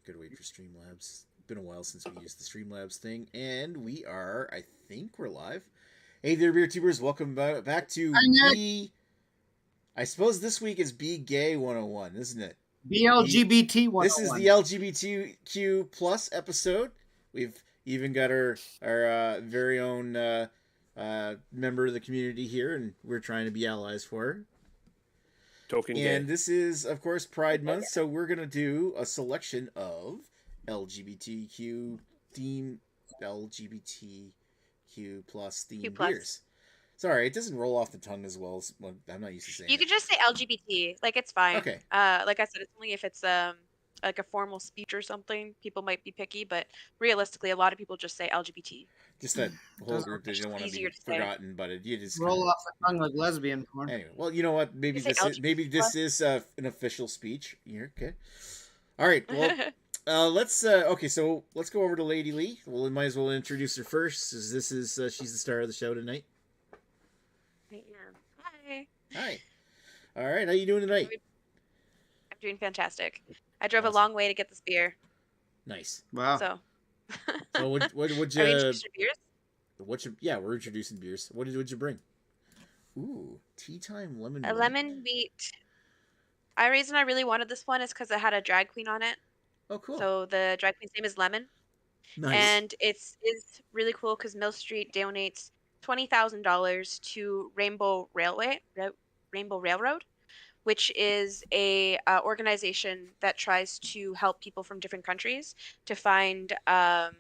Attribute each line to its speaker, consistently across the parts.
Speaker 1: Gotta wait for Streamlabs. Been a while since we used the Streamlabs thing, and we are. I think we're live. Hey there, beer tubers! Welcome back to B. I suppose this week is B Gay 101, isn't it?
Speaker 2: BLGBT 101.
Speaker 1: This is the LGBTQ plus episode. We've even got our very own member of the community here, and we're trying to be allies for her.
Speaker 3: Token
Speaker 1: And
Speaker 3: gay.
Speaker 1: this is, of course, Pride Month, so we're gonna do a selection of LGBTQ theme, LGBTQ plus theme beers. Sorry, it doesn't roll off the tongue as well as I'm not used to saying.
Speaker 4: You could just say LGBT, like it's fine.
Speaker 1: Okay.
Speaker 4: Like I said, it's only if it's like a formal speech or something. People might be picky, but realistically, a lot of people just say LGBT.
Speaker 1: Just that whole group that don't want to be forgotten, but you just
Speaker 2: roll off the tongue like lesbian porn.
Speaker 1: Anyway, well, you know what? Maybe this is an official speech. Here, okay. All right. Well, let's okay. So let's go over to Lady Lee. Well, we might as well introduce her first, as this is she's the star of the show tonight.
Speaker 4: I am. Hi.
Speaker 1: Hi. All right. How you doing tonight?
Speaker 4: I'm doing fantastic. I drove a long way to get this beer.
Speaker 1: Nice.
Speaker 2: Wow.
Speaker 4: So
Speaker 1: what would you?
Speaker 4: Are we introducing beers?
Speaker 1: Yeah, we're introducing beers. What did you bring? Ooh, tea time lemon.
Speaker 4: A lemon wheat. The reason I really wanted this one is because it had a drag queen on it.
Speaker 1: Oh, cool.
Speaker 4: So the drag queen's name is Lemon.
Speaker 1: Nice.
Speaker 4: And it's really cool because Mill Street donates $20,000 to Rainbow Railroad, which is a organization that tries to help people from different countries to find a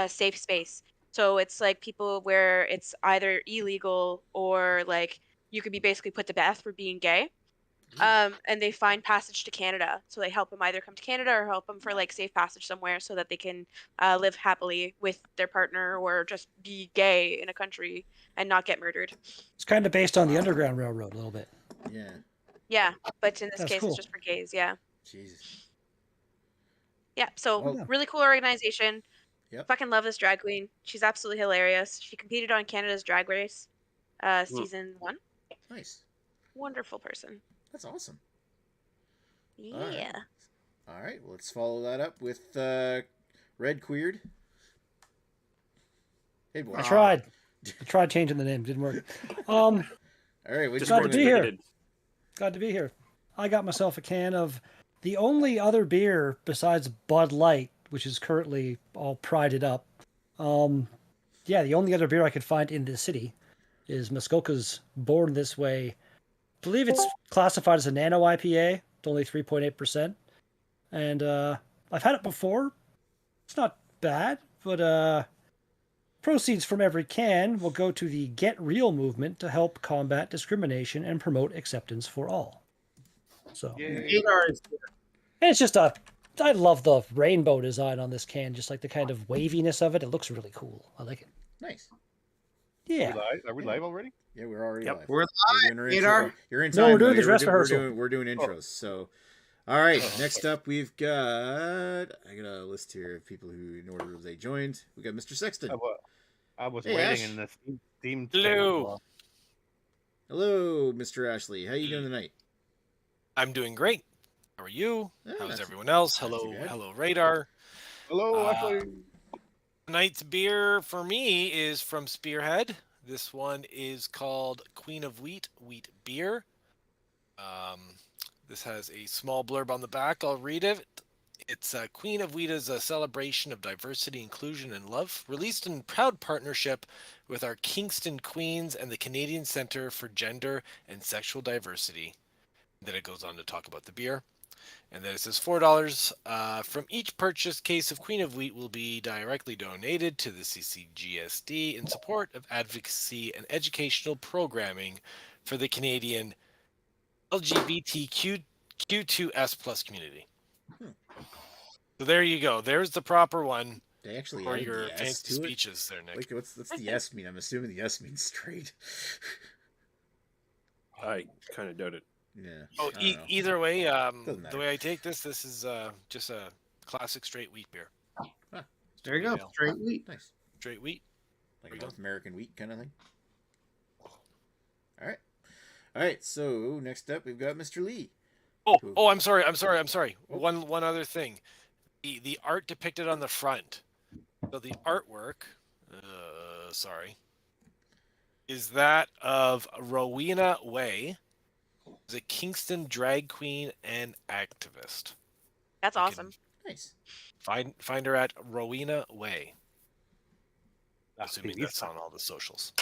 Speaker 4: safe space. So it's like people where it's either illegal or like you could be basically put to death for being gay. And they find passage to Canada. So they help them either come to Canada or help them for like safe passage somewhere so that they can live happily with their partner or just be gay in a country and not get murdered.
Speaker 5: It's kind of based on the Underground Railroad a little bit.
Speaker 1: Yeah.
Speaker 4: Yeah, but in this case,
Speaker 5: cool.
Speaker 4: it's just for gays. Yeah.
Speaker 1: Jesus.
Speaker 4: Yeah. So really cool organization.
Speaker 1: Yep.
Speaker 4: Fucking love this drag queen. She's absolutely hilarious. She competed on Canada's Drag Race, season 1.
Speaker 1: Nice.
Speaker 4: Wonderful person.
Speaker 1: That's awesome.
Speaker 4: Yeah.
Speaker 1: All right. Well, let's follow that up with Red Queered. Hey, boy.
Speaker 5: I tried changing the name. Didn't work.
Speaker 1: All right.
Speaker 5: Glad to be here. Glad to be here. I got myself a can of the only other beer besides Bud Light, which is currently all prided up. Yeah, the only other beer I could find in this city is Muskoka's Born This Way. I believe it's classified as a nano IPA. It's only 3.8%. And I've had it before. It's not bad, but proceeds from every can will go to the Get Real movement to help combat discrimination and promote acceptance for all. So it's just I love the rainbow design on this can, just like the kind of waviness of it. It looks really cool. I like it.
Speaker 1: Nice.
Speaker 5: Yeah.
Speaker 3: Are we live already?
Speaker 1: Yeah, we're already live.
Speaker 2: We're live.
Speaker 1: You're in time.
Speaker 5: No, we're doing the dress rehearsal.
Speaker 1: We're doing intros. So, all right. Next up, we've got. I got a list here of people who, in order they joined. We got Mr. Sexton.
Speaker 3: I was
Speaker 1: Hey,
Speaker 3: waiting
Speaker 1: Ash.
Speaker 3: in the theme.
Speaker 6: Hello.
Speaker 1: Hello, Mr. Ashley. How you doing tonight?
Speaker 6: I'm doing great. How are you?
Speaker 1: Yeah,
Speaker 6: How's everyone else? Hello, Radar.
Speaker 3: Hello, Ashley.
Speaker 6: Tonight's beer for me is from Spearhead. This one is called Queen of Wheat Beer. This has a small blurb on the back. I'll read it. It's Queen of Wheat is a celebration of diversity, inclusion, and love, released in proud partnership with our Kingston Queens and the Canadian Centre for Gender and Sexual Diversity. Then it goes on to talk about the beer. And then it says $4 from each purchased case of Queen of Wheat will be directly donated to the CCGSD in support of advocacy and educational programming for the Canadian LGBTQ2S+ community. So there you go. There's the proper one.
Speaker 1: They actually
Speaker 6: for
Speaker 1: added
Speaker 6: your
Speaker 1: the S
Speaker 6: fancy
Speaker 1: to
Speaker 6: speeches there, Nick.
Speaker 1: Like, what's the S mean? I'm assuming the S means straight.
Speaker 3: I kind of doubt it.
Speaker 1: Yeah.
Speaker 6: Oh,
Speaker 1: I don't know.
Speaker 6: either way,
Speaker 1: Doesn't matter.
Speaker 6: the way I take this is just a classic straight wheat beer.
Speaker 2: There you go.
Speaker 6: Yeah.
Speaker 2: Straight wheat.
Speaker 1: Nice.
Speaker 6: Straight wheat.
Speaker 1: Like a North American wheat kind of thing. All right. So next up, we've got Mr. Lee.
Speaker 6: Oh, I'm sorry.
Speaker 1: Oh.
Speaker 6: One other thing. The art depicted on the front. So the artwork, is that of Rowena Way, who's a Kingston drag queen and activist.
Speaker 4: That's
Speaker 6: You
Speaker 4: awesome.
Speaker 1: Nice.
Speaker 6: Find her at Rowena Way.
Speaker 3: Ah,
Speaker 6: Assuming
Speaker 3: Phoebe.
Speaker 6: that's on all the socials.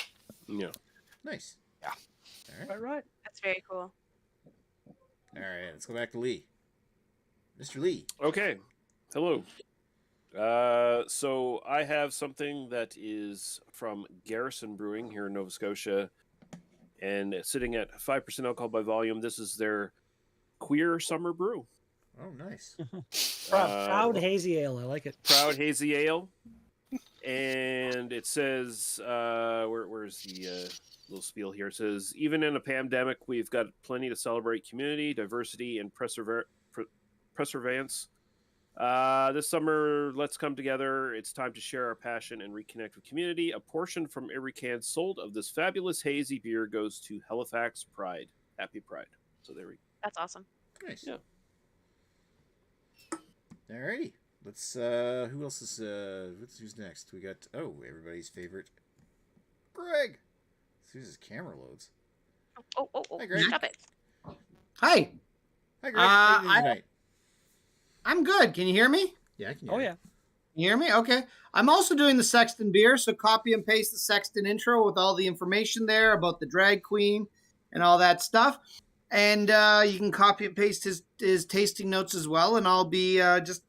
Speaker 3: Yeah.
Speaker 1: Nice.
Speaker 6: Yeah.
Speaker 1: All right.
Speaker 5: Right.
Speaker 4: That's very cool.
Speaker 1: All right. Let's go back to Lee. Mr. Lee.
Speaker 7: Okay. Hello. So I have something that is from Garrison Brewing here in Nova Scotia, and it's sitting at 5% alcohol by volume. This is their Queer Summer Brew.
Speaker 1: Oh, nice.
Speaker 5: Proud hazy ale. I like it.
Speaker 7: Proud Hazy Ale. And it says, where's the little spiel here? It says, even in a pandemic, we've got plenty to celebrate community, diversity, and perseverance. This summer, let's come together. It's time to share our passion and reconnect with community. A portion from every can sold of this fabulous hazy beer goes to Halifax Pride. Happy Pride. So there we go.
Speaker 4: That's awesome.
Speaker 1: Nice.
Speaker 7: Yeah.
Speaker 1: Alrighty. Let's who else is who's next? We got everybody's favorite Greg. As soon as his camera loads.
Speaker 4: Oh,
Speaker 1: Hi, Greg.
Speaker 4: stop it.
Speaker 2: Hi,
Speaker 1: Hi, Greg. How you doing tonight?
Speaker 2: I'm good. Can you hear me?
Speaker 1: Yeah, I can
Speaker 5: Oh
Speaker 1: hear
Speaker 5: yeah.
Speaker 2: Can you hear me? Okay. I'm also doing the Sexton beer, so copy and paste the Sexton intro with all the information there about the drag queen and all that stuff. And you can copy and paste his tasting notes as well, and I'll be just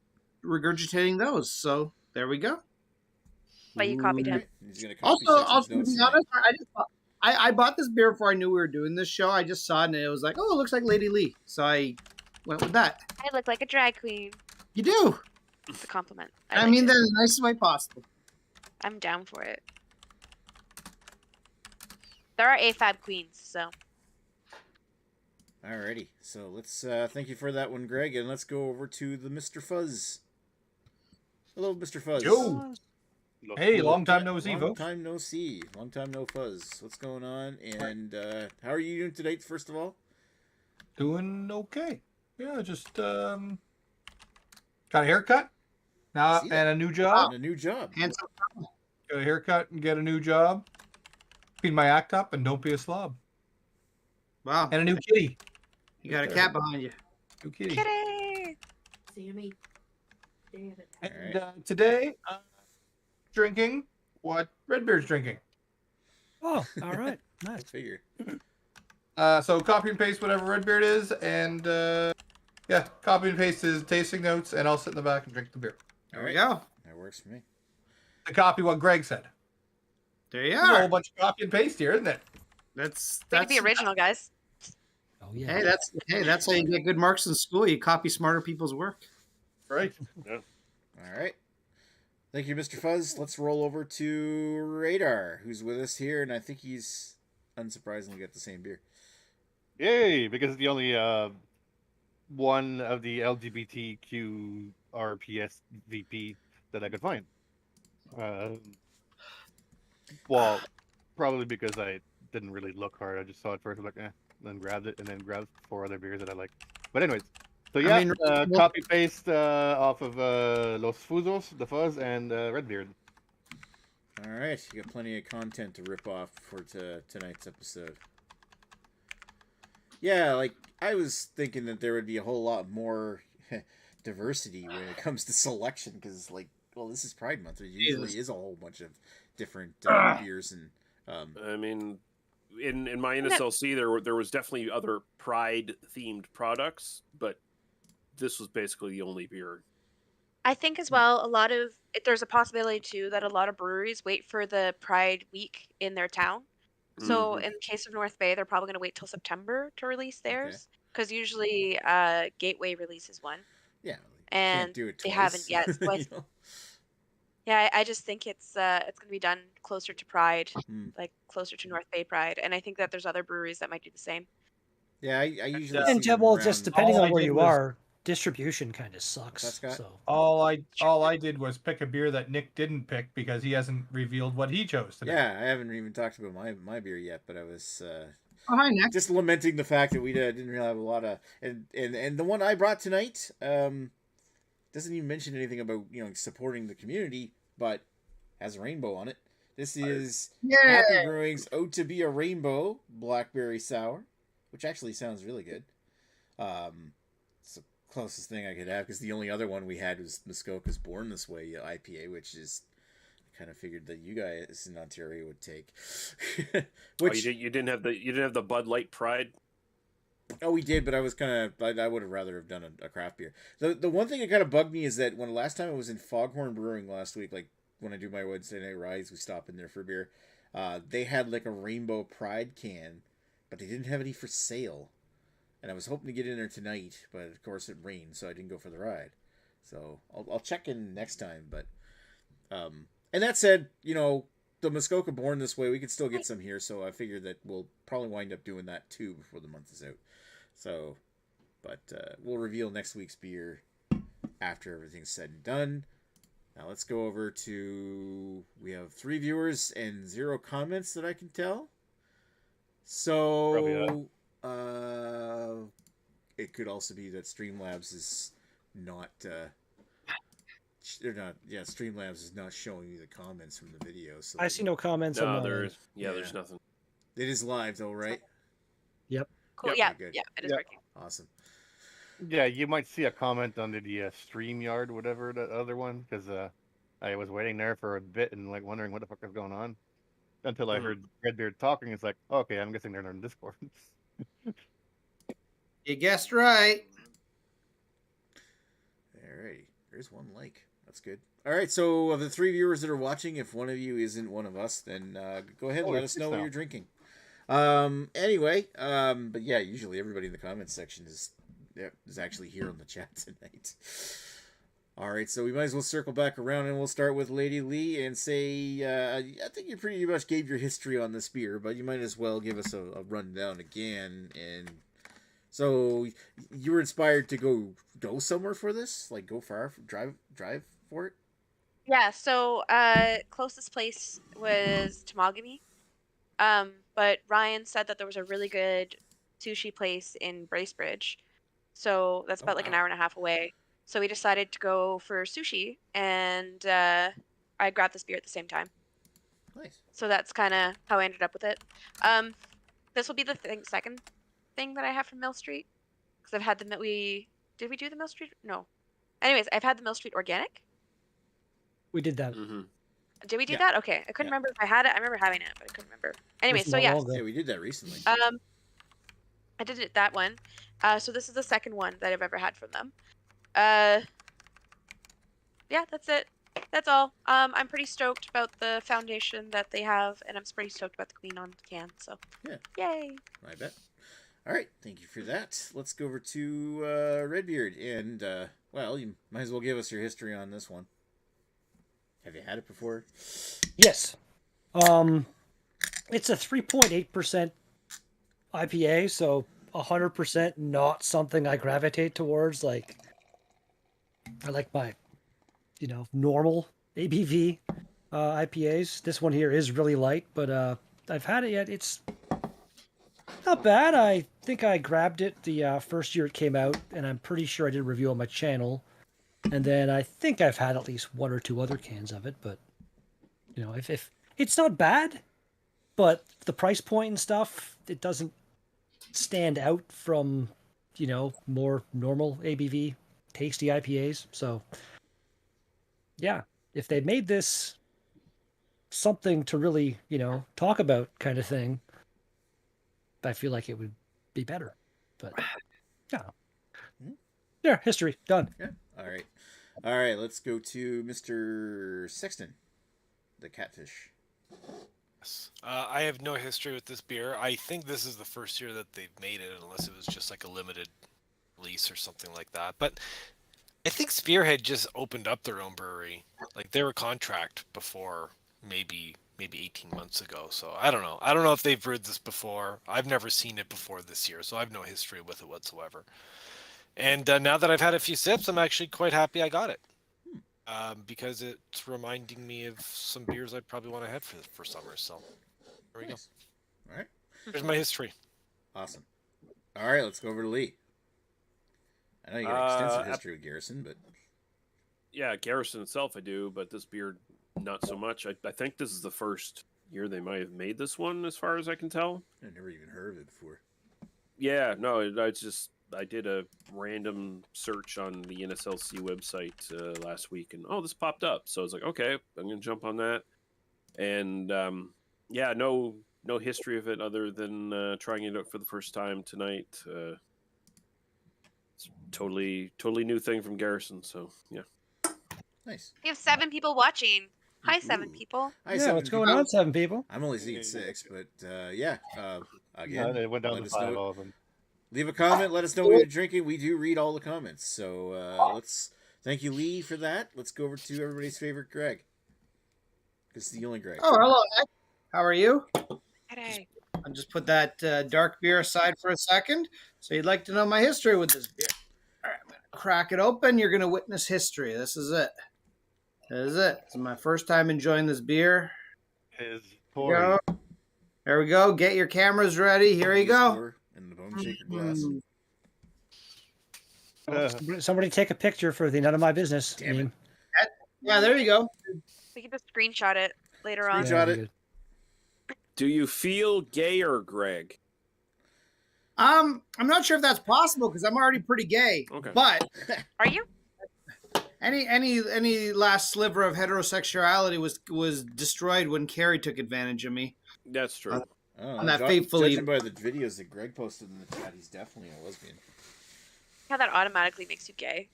Speaker 2: regurgitating those. So there we go.
Speaker 4: But you copied him.
Speaker 1: Alright, he's gonna copy
Speaker 2: Also,
Speaker 1: Sexton's
Speaker 2: to
Speaker 1: notes
Speaker 2: be
Speaker 1: tonight.
Speaker 2: honest, I bought this beer before I knew we were doing this show. I just saw it and it was like, oh, it looks like Lady Lee. So I went with that.
Speaker 4: I look like a drag queen.
Speaker 2: You do.
Speaker 4: It's a compliment.
Speaker 2: I
Speaker 4: like
Speaker 2: mean
Speaker 4: it.
Speaker 2: that in the nicest way possible.
Speaker 4: I'm down for it. There are AFAB queens, so
Speaker 1: Alrighty, so let's thank you for that one, Greg, and let's go over to the Mr. Fuzz. Hello, Mr. Fuzz.
Speaker 8: Yo. Hey, long time no see,
Speaker 1: Long
Speaker 8: folks.
Speaker 1: time no see. Long time no fuzz. What's going on? And how are you doing today, first of all?
Speaker 8: Doing okay. Yeah, just got a haircut now
Speaker 1: See
Speaker 8: and
Speaker 1: that.
Speaker 8: a new job.
Speaker 1: And a new job.
Speaker 2: Handsome.
Speaker 8: Get a haircut and get a new job. Clean my act up and don't be a slob.
Speaker 2: Wow.
Speaker 8: And a new kitty.
Speaker 2: You got a cat behind you.
Speaker 8: New kitty.
Speaker 4: kitty.
Speaker 9: Sammy. Damn it.
Speaker 8: And today, drinking what Redbeard's drinking.
Speaker 5: Oh, all right.
Speaker 1: I
Speaker 5: Nice.
Speaker 1: figured.
Speaker 8: So copy and paste whatever Redbeard is, and yeah, copy and paste his tasting notes, and I'll sit in the back and drink the beer.
Speaker 2: There we go.
Speaker 1: That works for me.
Speaker 8: To copy what Greg said.
Speaker 2: There you
Speaker 8: There's a whole
Speaker 2: are.
Speaker 8: bunch of copy and paste here, isn't it?
Speaker 2: That's
Speaker 4: Look at the original, guys.
Speaker 5: Oh yeah.
Speaker 2: Hey, that's how you get good marks in school. You copy smarter people's work.
Speaker 8: Right.
Speaker 1: All right. Thank you, Mr. Fuzz. Let's roll over to Radar, who's with us here, and I think he's unsurprisingly got the same beer.
Speaker 3: Yay! Because it's the only one of the LGBTQ RPSVP that I could find. Well, probably because I didn't really look hard. I just saw it first, I'm like, then grabbed it, and then grabbed 4 other beers that I like. But anyways, so yeah,
Speaker 2: I mean,
Speaker 3: copy paste off of Los Fuzos, the Fuzz, and Redbeard.
Speaker 1: All right, you got plenty of content to rip off for tonight's episode. Yeah, like, I was thinking that there would be a whole lot more diversity when it comes to selection, because, like, well, this is Pride Month. There usually is a whole bunch of different beers and...
Speaker 7: I mean, in my NSLC, there was definitely other Pride-themed products, but this was basically the only beer.
Speaker 4: I think as well, there's a possibility too that a lot of breweries wait for the Pride week in their town. So in the case of North Bay, they're probably going to wait till September to release theirs, because usually Gateway releases one.
Speaker 1: Yeah,
Speaker 4: and
Speaker 1: can't do it
Speaker 4: they
Speaker 1: twice.
Speaker 4: haven't yet. So
Speaker 1: You know?
Speaker 4: yeah, I just think it's going to be done closer to Pride,
Speaker 1: Hmm.
Speaker 4: like closer to North Bay Pride, and I think that there's other breweries that might do the same.
Speaker 1: Yeah, I usually
Speaker 5: And
Speaker 1: see them
Speaker 5: well,
Speaker 1: around-
Speaker 5: just depending
Speaker 8: All
Speaker 5: on
Speaker 8: I
Speaker 5: where
Speaker 8: did
Speaker 5: you
Speaker 8: was-
Speaker 5: are, distribution kind of sucks.
Speaker 1: That's got-
Speaker 5: So
Speaker 8: All I did was pick a beer that Nick didn't pick because he hasn't revealed what he chose today.
Speaker 1: Yeah, I haven't even talked about my beer yet, but I was
Speaker 2: Oh, hi, Nick.
Speaker 1: just lamenting the fact that we didn't really have a lot of and the one I brought tonight doesn't even mention anything about supporting the community, but has a rainbow on it. This is Happy Brewing's Ode to Be a Rainbow Blackberry Sour, which actually sounds really good. It's the closest thing I could have because the only other one we had was Muskoka's Born This Way IPA, which is I kind of figured that you guys in Ontario would take.
Speaker 7: Which you didn't have the Bud Light Pride.
Speaker 1: Oh, we did, but I was I would have rather have done a craft beer. The one thing that kind of bugged me is that when last time I was in Foghorn Brewing last week, like when I do my Wednesday night rides, we stop in there for beer. They had like a Rainbow Pride can, but they didn't have any for sale. And I was hoping to get in there tonight, but of course it rained, so I didn't go for the ride. So I'll check in next time. But and that said, the Muskoka Born This Way, we could still get some here. So I figured that we'll probably wind up doing that too before the month is out. So, but we'll reveal next week's beer after everything's said and done. Now let's go over to, we have 3 viewers and 0 comments that I can tell. So, it could also be that Streamlabs is not, Streamlabs is not showing you the comments from the video. So
Speaker 5: I see no comments on
Speaker 7: there's nothing.
Speaker 1: It is live though, right?
Speaker 5: Yep.
Speaker 4: Cool.
Speaker 7: Yep.
Speaker 4: Yeah, it is working.
Speaker 1: Awesome.
Speaker 3: Yeah, you might see a comment under the StreamYard, whatever the other one, because I was waiting there for a bit and like wondering what the fuck is going on until I heard Redbeard talking. It's like, okay, I'm guessing they're in Discord.
Speaker 2: You guessed right.
Speaker 1: Alrighty, there's one like. That's good. All right, so of the 3 viewers that are watching, if one of you isn't one of us, then go ahead and let us know what you're drinking. Anyway, but yeah, usually everybody in the comments section is actually here on the chat tonight. All right, so we might as well circle back around and we'll start with Lady Lee and say, I think you pretty much gave your history on this beer, but you might as well give us a rundown again. And so you were inspired to go somewhere for this, like go far, drive for it.
Speaker 4: Yeah. So closest place was Temagami. But Ryan said that there was a really good sushi place in Bracebridge. So that's about an hour and a half away. So we decided to go for sushi, and I grabbed this beer at the same time.
Speaker 1: Nice.
Speaker 4: So that's kind of how I ended up with it. This will be the second thing that I have from Mill Street, because I've had did we do the Mill Street? No. Anyways, I've had the Mill Street Organic.
Speaker 5: We did that.
Speaker 7: Mm-hmm.
Speaker 4: Did we do that? Okay, I couldn't remember if I had it. I remember having it, but I couldn't remember. Anyway, so yes.
Speaker 1: Yeah, we did that recently.
Speaker 4: I did it that one. So this is the second one that I've ever had from them. Yeah, that's it. That's all. I'm pretty stoked about the foundation that they have, and I'm pretty stoked about the queen on the can. So
Speaker 1: yeah,
Speaker 4: yay!
Speaker 1: I bet. All right, thank you for that. Let's go over to Redbeard, and well, you might as well give us your history on this one. Have you had it before?
Speaker 5: Yes. It's a 3.8% IPA, so 100% not something I gravitate towards. Like, I like my, normal ABV IPAs. This one here is really light, but I've had it yet. It's not bad. I think I grabbed it the first year it came out, and I'm pretty sure I did a review on my channel. And then I think I've had at least 1 or 2 other cans of it, but if it's not bad, but the price point and stuff, it doesn't stand out from more normal ABV tasty IPAs. So yeah, if they made this something to really talk about kind of thing, I feel like it would be better. But yeah, history done.
Speaker 1: Yeah. All right. Let's go to Mr. Sexton, the Catfish.
Speaker 6: Yes. I have no history with this beer. I think this is the first year that they've made it, unless it was just like a limited release or something like that. But I think Spearhead just opened up their own brewery. Like they were contract before, maybe 18 months ago. So I don't know. I don't know if they've brewed this before. I've never seen it before this year, so I have no history with it whatsoever. And now that I've had a few sips, I'm actually quite happy I got it. Because it's reminding me of some beers I probably want to have for summer. So there we go.
Speaker 1: All right.
Speaker 6: Here's my history.
Speaker 1: Awesome. All right, let's go over to Lee. I know you got extensive history with Garrison, but
Speaker 7: Yeah, Garrison itself I do, but this beer not so much. I think this is the first year they might have made this one, as far as I can tell.
Speaker 1: I've never even heard of it before.
Speaker 7: Yeah, no, I did a random search on the NSLC website last week, and this popped up. So I was like, okay, I'm gonna jump on that. And yeah, no history of it other than trying it out for the first time tonight. It's totally new thing from Garrison. So yeah.
Speaker 1: Nice.
Speaker 4: We have 7 people watching. Hi, 7
Speaker 1: Ooh.
Speaker 4: people.
Speaker 1: Hi,
Speaker 5: Yeah,
Speaker 1: 7
Speaker 5: what's
Speaker 1: people.
Speaker 5: going on, 7 people?
Speaker 1: I'm only seeing 6, but yeah. Again,
Speaker 3: No, they went down
Speaker 1: let
Speaker 3: to
Speaker 1: us
Speaker 3: 5
Speaker 1: know.
Speaker 3: all of them.
Speaker 1: Leave a comment. Let us know what you're drinking. We do read all the comments. So let's thank you, Lee, for that. Let's go over to everybody's favorite Greg. Because the only Greg.
Speaker 2: Oh, hello, Nick. How are you?
Speaker 4: Hey.
Speaker 2: I'll just put that dark beer aside for a second. So you'd like to know my history with this beer. All right, I'm going to crack it open. You're going to witness history. This is it. This is my first time enjoying this beer.
Speaker 3: His
Speaker 2: Go. There we go. Get your cameras ready. Here you go.
Speaker 1: And the bone shaker glass.
Speaker 5: Somebody take a picture for the None of My Business.
Speaker 1: Damn it.
Speaker 2: Yeah, there you go.
Speaker 4: We can just screenshot it later on.
Speaker 1: Screenshot it.
Speaker 7: Do you feel gayer, Greg?
Speaker 2: I'm not sure if that's possible because I'm already pretty gay.
Speaker 7: Okay.
Speaker 2: But
Speaker 4: Are you?
Speaker 2: any last sliver of heterosexuality was destroyed when Carrie took advantage of me.
Speaker 7: That's true.
Speaker 2: On that fatefully-
Speaker 1: Judging by the videos that Greg posted in the chat, he's definitely a lesbian.
Speaker 4: How that automatically makes you gay.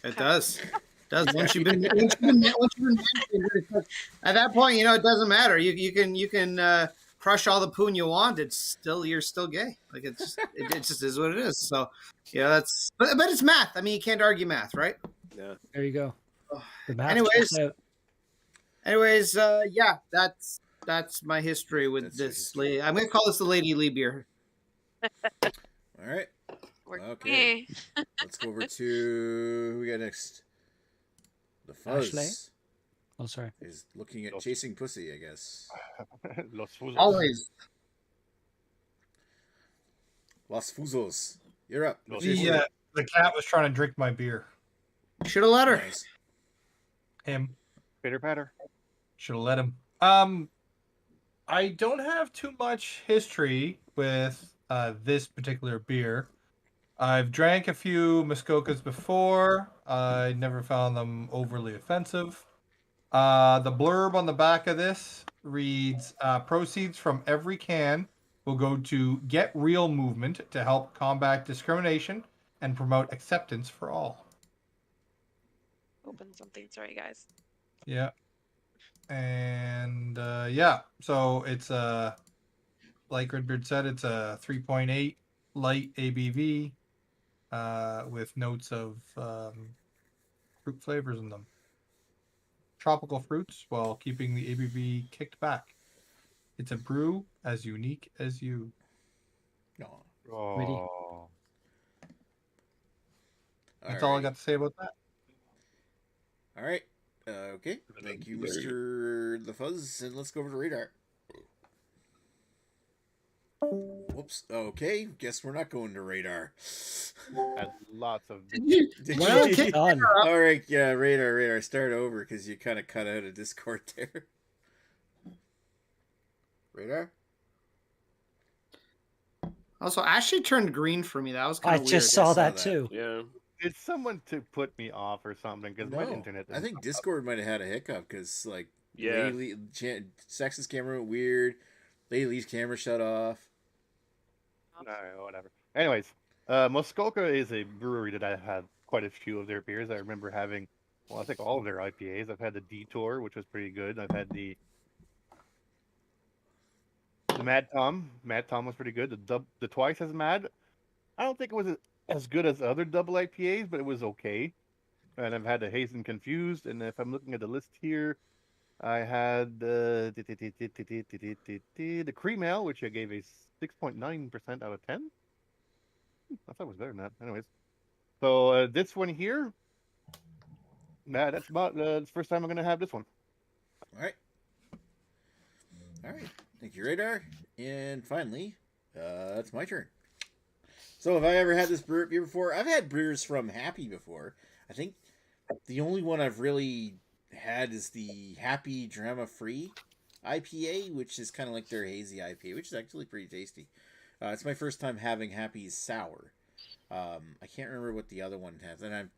Speaker 2: It does. Once you've been mentioned, at that point, it doesn't matter. You can crush all the poon you want. You're still gay. Like it just is what it is. So that's but it's math. I mean, you can't argue math, right?
Speaker 7: Yeah.
Speaker 5: There you go. The math
Speaker 2: Anyways.
Speaker 5: checks out.
Speaker 2: Anyways, yeah, that's my history with
Speaker 1: That's your
Speaker 2: this.
Speaker 1: history.
Speaker 2: I'm gonna call this the Lady Lee beer.
Speaker 1: All right. Okay.
Speaker 4: Eh.
Speaker 1: Let's go over to who we got next. The Fuzz
Speaker 5: Ashley? Oh, sorry.
Speaker 1: is looking at chasing pussy, I guess.
Speaker 3: Los Fuzos.
Speaker 2: Always.
Speaker 1: Los Fuzos. You're up. What's
Speaker 3: The,
Speaker 1: your
Speaker 8: The cat was trying to drink my beer.
Speaker 2: Should have let her.
Speaker 1: Nice.
Speaker 8: Him.
Speaker 3: Pitter patter.
Speaker 8: Should have let him. I don't have too much history with this particular beer. I've drank a few Muskokas before. I never found them overly offensive. The blurb on the back of this reads, proceeds from every can will go to Get Real movement to help combat discrimination and promote acceptance for all.
Speaker 4: Open something. Sorry, guys.
Speaker 8: Yeah. And yeah, so it's like Redbeard said, it's a 3.8 light ABV with notes of fruit flavors in them. Tropical fruits while keeping the ABV kicked back. It's a brew as unique as you.
Speaker 1: No.
Speaker 3: Oh.
Speaker 8: That's all I got to say about that.
Speaker 1: All right. Okay. Thank you, Mr. The Fuzz. And let's go over to Radar. Whoops. Okay. Guess we're not going to Radar.
Speaker 3: Had lots of.
Speaker 5: Well done.
Speaker 1: All right. Yeah, Radar. Start over because you kind of cut out of Discord there. Radar?
Speaker 2: Also, Ashley turned green for me. That was kind
Speaker 5: I
Speaker 2: of weird.
Speaker 5: just saw that
Speaker 1: that.
Speaker 5: too.
Speaker 7: Yeah.
Speaker 3: Did someone to put me off or something? Because my internet.
Speaker 1: I think Discord might have had a hiccup because, like,
Speaker 7: Yeah.
Speaker 1: Sexton's camera went weird. Lady Lee's camera shut off.
Speaker 3: Whatever. Anyways, Muskoka is a brewery that I've had quite a few of their beers. I remember having, well, I think all of their IPAs. I've had the Detour, which was pretty good. I've had the Mad Tom. Mad Tom was pretty good. The Twice as Mad. I don't think it was as good as other double IPAs, but it was okay. And I've had the Haze and Confused. And if I'm looking at the list here, I had the Cream Ale, which I gave a 6.9% out of 10. I thought it was better than that. Anyways, so this one here, that's about the first time I'm going to have this one.
Speaker 1: All right. Thank you, Radar. And finally, It's my turn. So have I ever had this beer before? I've had beers from Happy before. I think the only one I've really had is the Happy Drama Free IPA, which is kind of like their hazy IPA, which is actually pretty tasty. It's my first time having Happy's Sour. I can't remember what the other one has, and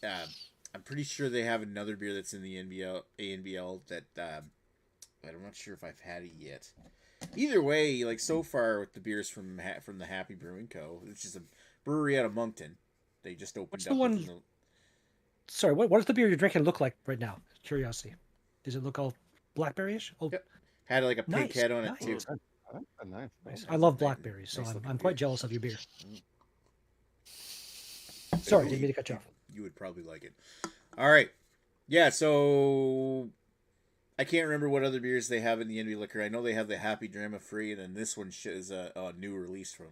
Speaker 1: I'm pretty sure they have another beer that's in the ANBL that I'm not sure if I've had it yet. Either way, like so far with the beers from the Happy Brewing Co., which is a brewery out of Moncton, they just opened
Speaker 5: What's
Speaker 1: up.
Speaker 5: the one? Sorry, what does the beer you're drinking look like right now? Curiosity. Does it look all blackberry-ish? Oh,
Speaker 1: Yep. Had like a pig
Speaker 5: nice,
Speaker 1: head on
Speaker 5: nice.
Speaker 1: it too.
Speaker 3: Nice.
Speaker 5: I love blackberries, so
Speaker 1: Nice
Speaker 5: I'm
Speaker 1: looking
Speaker 5: quite
Speaker 1: beer.
Speaker 5: jealous of your beer. Sorry, didn't mean to cut you off.
Speaker 1: You would probably like it. All right. Yeah, so I can't remember what other beers they have in the Indie Liquor. I know they have the Happy Drama Free, and then this one is a new release from.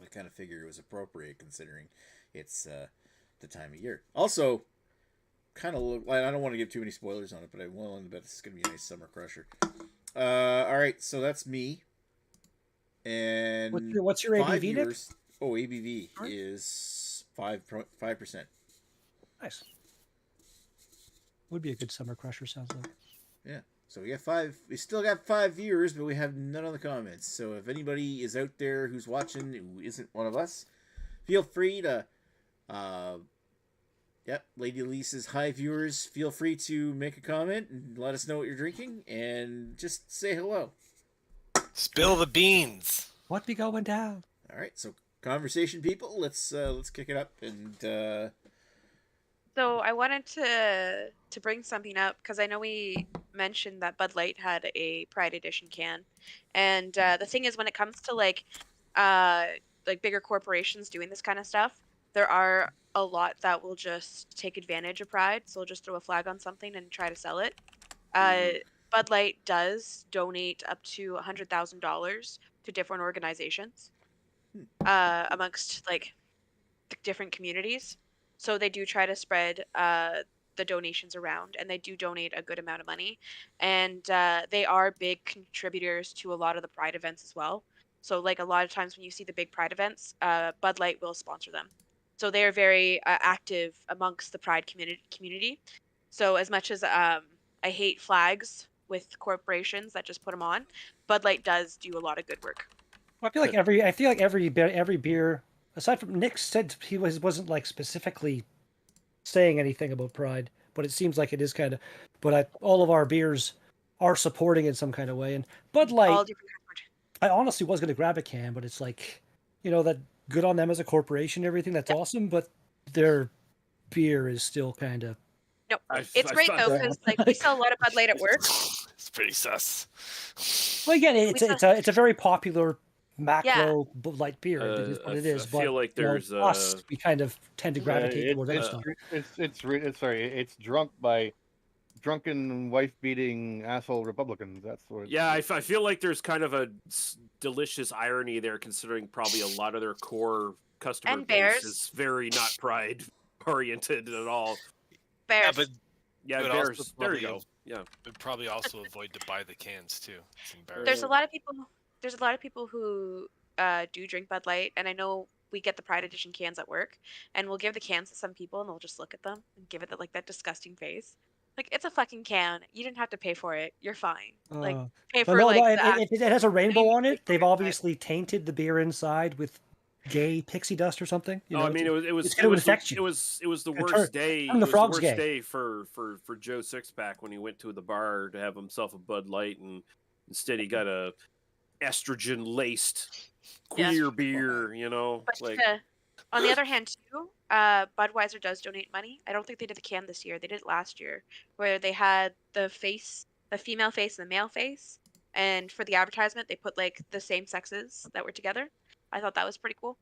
Speaker 1: I kind of figure it was appropriate considering it's the time of year. Also, kind of look. I don't want to give too many spoilers on it, but I'm willing to bet this is going to be a nice summer crusher. All right, so that's me. And
Speaker 5: what's your ABV, Nick?
Speaker 1: viewers, ABV is 5%.
Speaker 5: Nice. Would be a good summer crusher, sounds like.
Speaker 1: Yeah. So we got 5. We still got 5 viewers, but we have none of the comments. So if anybody is out there who's watching who isn't one of us, feel free to. Yep, Lady Lisa's hi viewers. Feel free to make a comment and let us know what you're drinking, and just say hello.
Speaker 6: Spill the beans.
Speaker 5: What be going down?
Speaker 1: All right, so conversation people, let's kick it up and.
Speaker 4: So I wanted to bring something up because I know we mentioned that Bud Light had a Pride Edition can, and the thing is, when it comes to like bigger corporations doing this kind of stuff, there are a lot that will just take advantage of Pride. So they'll just throw a flag on something and try to sell it. Bud Light does donate up to $100,000 to different organizations amongst like different communities. So they do try to spread the donations around, and they do donate a good amount of money. And they are big contributors to a lot of the Pride events as well. So like a lot of times when you see the big Pride events, Bud Light will sponsor them. So they are very active amongst the Pride community. So as much as I hate flags with corporations that just put them on, Bud Light does do a lot of good work.
Speaker 5: Well, I feel like every beer, aside from Nick said he wasn't like specifically saying anything about Pride, but it seems like it is kind of. But all of our beers are supporting in some kind of way. And Bud Light,
Speaker 4: All different kinds of
Speaker 5: I honestly was going to grab a can, but it's like, that good on them as a corporation, and everything. That's awesome, but their beer is still kind of.
Speaker 4: No, it's great though because like we sell a lot of Bud Light at work.
Speaker 6: It's pretty sus.
Speaker 5: Well, again, it's a very popular macro Bud Light beer. It is what it is.
Speaker 7: I feel like there's
Speaker 5: us. We kind of tend to gravitate towards that stuff.
Speaker 3: It's drunk by drunken wife-beating asshole Republicans. That's what.
Speaker 7: Yeah, I feel like there's kind of a delicious irony there, considering probably a lot of their core customer
Speaker 4: And
Speaker 7: base
Speaker 4: bears.
Speaker 7: is very not Pride oriented at all.
Speaker 4: Bears.
Speaker 7: Yeah,
Speaker 6: but
Speaker 7: bears.
Speaker 6: also
Speaker 7: There you
Speaker 6: probably-
Speaker 7: go. Yeah.
Speaker 6: Would probably also avoid to buy the cans too. It's embarrassing.
Speaker 4: There's a lot of people. There's a lot of people who do drink Bud Light, and I know we get the Pride Edition cans at work, and we'll give the cans to some people, and they'll just look at them and give it that disgusting face. Like, it's a fucking can. You didn't have to pay for it. You're fine. Like, pay for
Speaker 5: if it has a rainbow on it, they've obviously tainted the beer inside with gay pixie dust or something.
Speaker 7: I mean, it was
Speaker 5: going to infect you.
Speaker 7: It was the worst day.
Speaker 5: turn the
Speaker 7: it was
Speaker 5: frogs
Speaker 7: the worst
Speaker 5: gay.
Speaker 7: day for Joe Sixpack when he went to the bar to have himself a Bud Light, and instead he got a estrogen laced queer beer.
Speaker 4: But on the other hand, too, Budweiser does donate money. I don't think they did the can this year. They did it last year, where they had the female face and the male face, and for the advertisement, they put like the same sexes that were together. I thought that was pretty cool.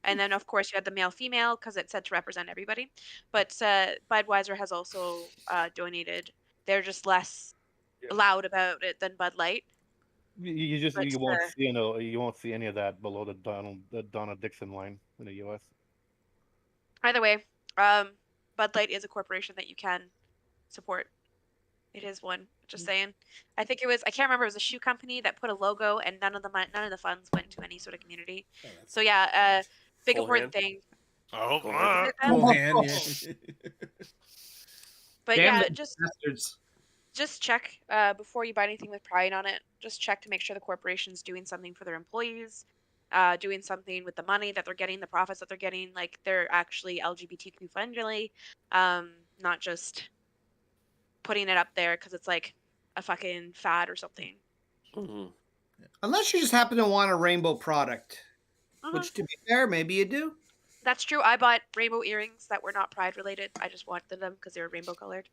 Speaker 4: And then, of course, you had the male-female because it said to represent everybody. But Budweiser has also donated. They're just less loud about it than Bud Light.
Speaker 3: You won't see any of that below the Donna Dixon line in the U.S.
Speaker 4: Either way, Bud Light is a corporation that you can support. It is one. Just saying. I think it was. I can't remember. It was a shoe company that put a logo, and none of the funds went to any sort of community.
Speaker 1: Oh, that's
Speaker 4: So yeah, big
Speaker 7: Full
Speaker 4: important
Speaker 7: hand.
Speaker 4: thing.
Speaker 6: Oh,
Speaker 7: Go ahead.
Speaker 1: cool hand. Yeah.
Speaker 4: But
Speaker 2: Damn
Speaker 4: yeah,
Speaker 2: the bastards.
Speaker 4: just check before you buy anything with pride on it. Just check to make sure the corporation's doing something for their employees, doing something with the money that they're getting, the profits that they're getting. Like they're actually LGBTQ friendly, not just putting it up there because it's like a fucking fad or something.
Speaker 7: Mhm.
Speaker 2: Unless you just happen to want a rainbow product, which to be fair, maybe you do.
Speaker 4: That's true. I bought rainbow earrings that were not pride related. I just wanted them because they were rainbow colored.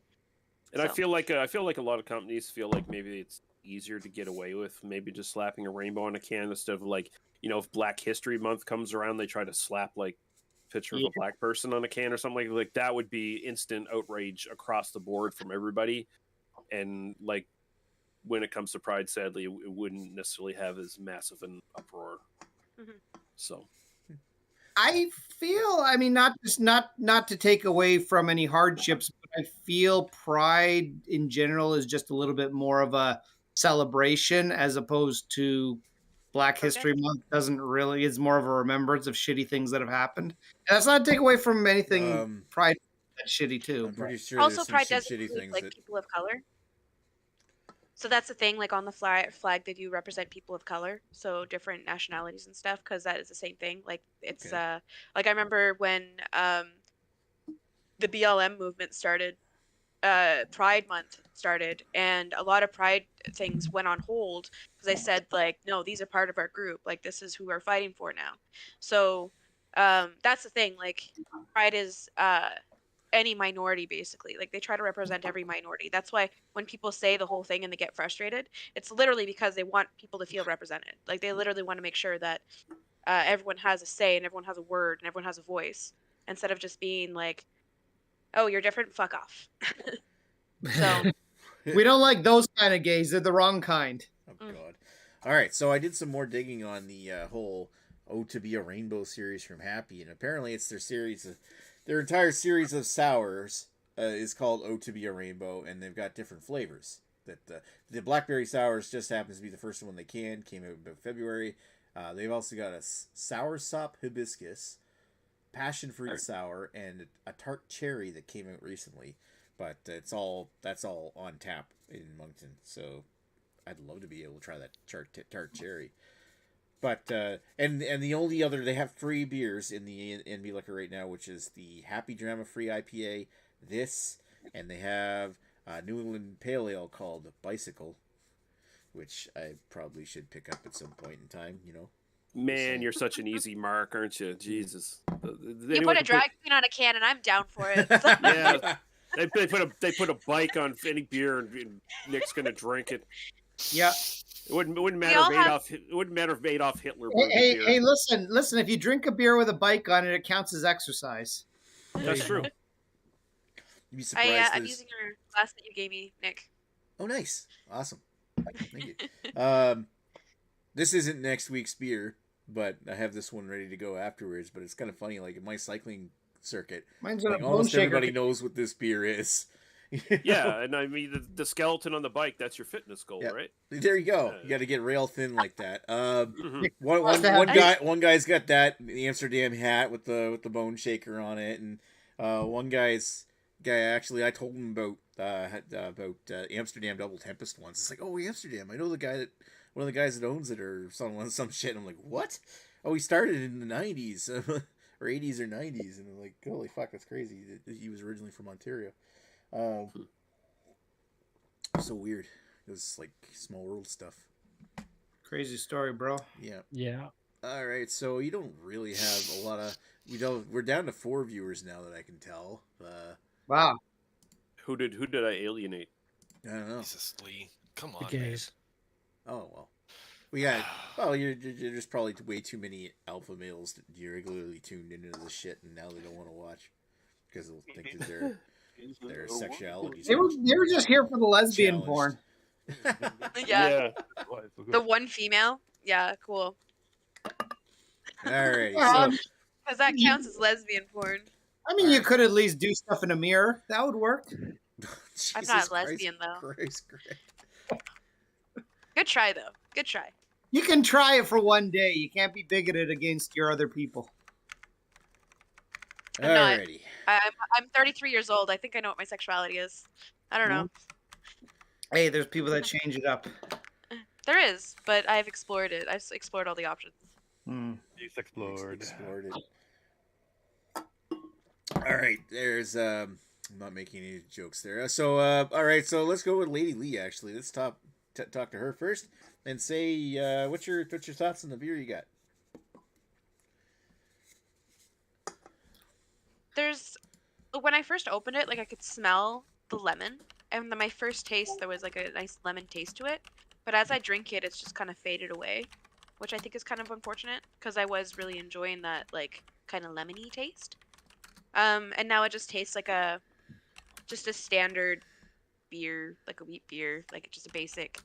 Speaker 7: And I
Speaker 4: So.
Speaker 7: feel like a lot of companies feel like maybe it's easier to get away with maybe just slapping a rainbow on a can instead of like, if Black History Month comes around, they try to slap like a picture of a black person on a can or something like that. Would be instant outrage across the board from everybody. And like when it comes to Pride, sadly, it wouldn't necessarily have as massive an uproar. So
Speaker 2: I feel, I mean, not to take away from any hardships, but I feel Pride in general is just a little bit more of a celebration as opposed to Black History Month. Doesn't really, it's more of a remembrance of shitty things that have happened. And that's not to take away from anything Pride that's shitty too.
Speaker 1: I'm pretty sure
Speaker 4: Also,
Speaker 1: there's some
Speaker 4: Pride does
Speaker 1: shitty
Speaker 4: include
Speaker 1: things
Speaker 4: like
Speaker 1: that.
Speaker 4: people of color. So that's the thing. Like on the flag, they do represent people of color, so different nationalities and stuff. Because that is the same thing. Like it's like I remember when the BLM movement started, Pride Month started, and a lot of Pride things went on hold because they said like, no, these are part of our group. Like this is who we're fighting for now. So that's the thing. Like Pride is any minority basically. Like they try to represent every minority. That's why when people say the whole thing and they get frustrated, it's literally because they want people to feel represented. Like they literally want to make sure that everyone has a say and everyone has a word and everyone has a voice instead of just being like, oh, you're different, fuck off. So
Speaker 2: we don't like those kind of gays. They're the wrong kind.
Speaker 1: Oh God! All right, so I did some more digging on the whole "Oh to Be a Rainbow" series from Happy, and apparently it's their entire series of sours is called "Oh to Be a Rainbow," and they've got different flavors. That the Blackberry Sours just happens to be the first one they came out in February. They've also got a sour sop hibiscus, passion fruit sour, and a tart cherry that came out recently. But that's all on tap in Moncton. So I'd love to be able to try that tart cherry. But and the only other, they have 3 beers in the NB Liquor right now, which is the Happy Drama Free IPA, this, and they have New England Pale Ale called Bicycle, which I probably should pick up at some point in time.
Speaker 7: man, you're such an easy mark, aren't you? Jesus.
Speaker 4: You put a drag queen on a can, and I'm down for it.
Speaker 7: Yeah. They put a bike on any beer, and Nick's gonna drink it.
Speaker 2: Yeah.
Speaker 7: It wouldn't matter if Adolf Hitler.
Speaker 2: Hey, listen. If you drink a beer with a bike on it, it counts as exercise.
Speaker 7: That's true.
Speaker 1: You'd be surprised.
Speaker 4: I'm using your glass that you gave me, Nick.
Speaker 1: Oh, nice, awesome. Thank you. This isn't next week's beer, but I have this one ready to go afterwards. But it's kind of funny, like in my cycling circuit, like almost everybody knows what this beer is.
Speaker 7: Yeah, and I mean the skeleton on the bike, that's your fitness goal, right?
Speaker 1: There you go. You got to get rail thin like that. One guy's got that, the Amsterdam hat with the bone shaker on it, and one guy actually, I told him about Amsterdam Double Tempest once. It's like, oh, Amsterdam, I know one of the guys that owns it or some shit. And I'm like, what? Oh, he started in the 90s or 80s or 90s, and I'm like, holy fuck, that's crazy. He was originally from Ontario. So weird. It was like small world stuff.
Speaker 2: Crazy story, bro.
Speaker 1: Yeah. All right, so you don't really have a lot of. We're down to 4 viewers now that I can tell.
Speaker 2: Wow.
Speaker 7: Who did I alienate?
Speaker 1: I don't know.
Speaker 6: Jesus, Lee. Come on,
Speaker 5: the gays.
Speaker 1: Oh well. We got. Well, there's probably way too many alpha males that you're regularly tuned into this shit, and now they don't want to watch because they'll think that their sexuality.
Speaker 2: They were just here for the lesbian porn.
Speaker 4: Yeah. The one female. Yeah, cool.
Speaker 1: Alrighty.
Speaker 4: Because that counts as lesbian porn.
Speaker 2: I mean, you could at least do stuff in a mirror. That would work.
Speaker 4: I'm
Speaker 1: Jesus
Speaker 4: not a
Speaker 1: Christ,
Speaker 4: lesbian, though.
Speaker 1: Christ, Greg.
Speaker 4: Good try, though. Good try.
Speaker 2: You can try it for one day. You can't be bigoted against your other people.
Speaker 4: I'm not.
Speaker 1: Alrighty.
Speaker 4: I'm 33 years old. I think I know what my sexuality is. I don't know.
Speaker 2: Hey, there's people that change it up.
Speaker 4: There is, but I've explored it. I've explored all the options.
Speaker 3: He's explored.
Speaker 1: Explored it. All right, there's I'm not making any jokes there. So all right, so let's go with Lady Lee. Actually, let's talk to her first and say what's your thoughts on the beer you got?
Speaker 4: When I first opened it, like I could smell the lemon, and then my first taste there was like a nice lemon taste to it. But as I drink it, it's just kind of faded away, which I think is kind of unfortunate because I was really enjoying that like kind of lemony taste. And now it just tastes like just a standard beer, like a wheat beer, like just a basic.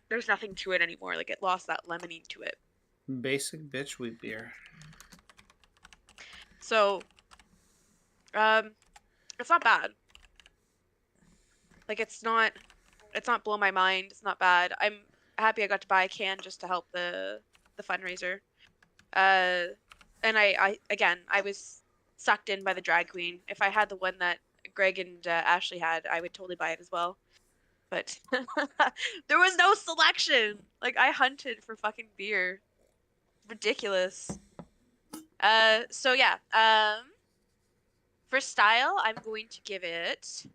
Speaker 4: There's nothing to it anymore. Like it lost that lemony to it.
Speaker 2: Basic bitch wheat beer.
Speaker 4: So, it's not bad. Like it's not blow my mind. It's not bad. I'm happy I got to buy a can just to help the fundraiser. And I was sucked in by the drag queen. If I had the one that Greg and Ashley had, I would totally buy it as well. But there was no selection. Like I hunted for fucking beer. Ridiculous. So yeah. For style, I'm going to give it.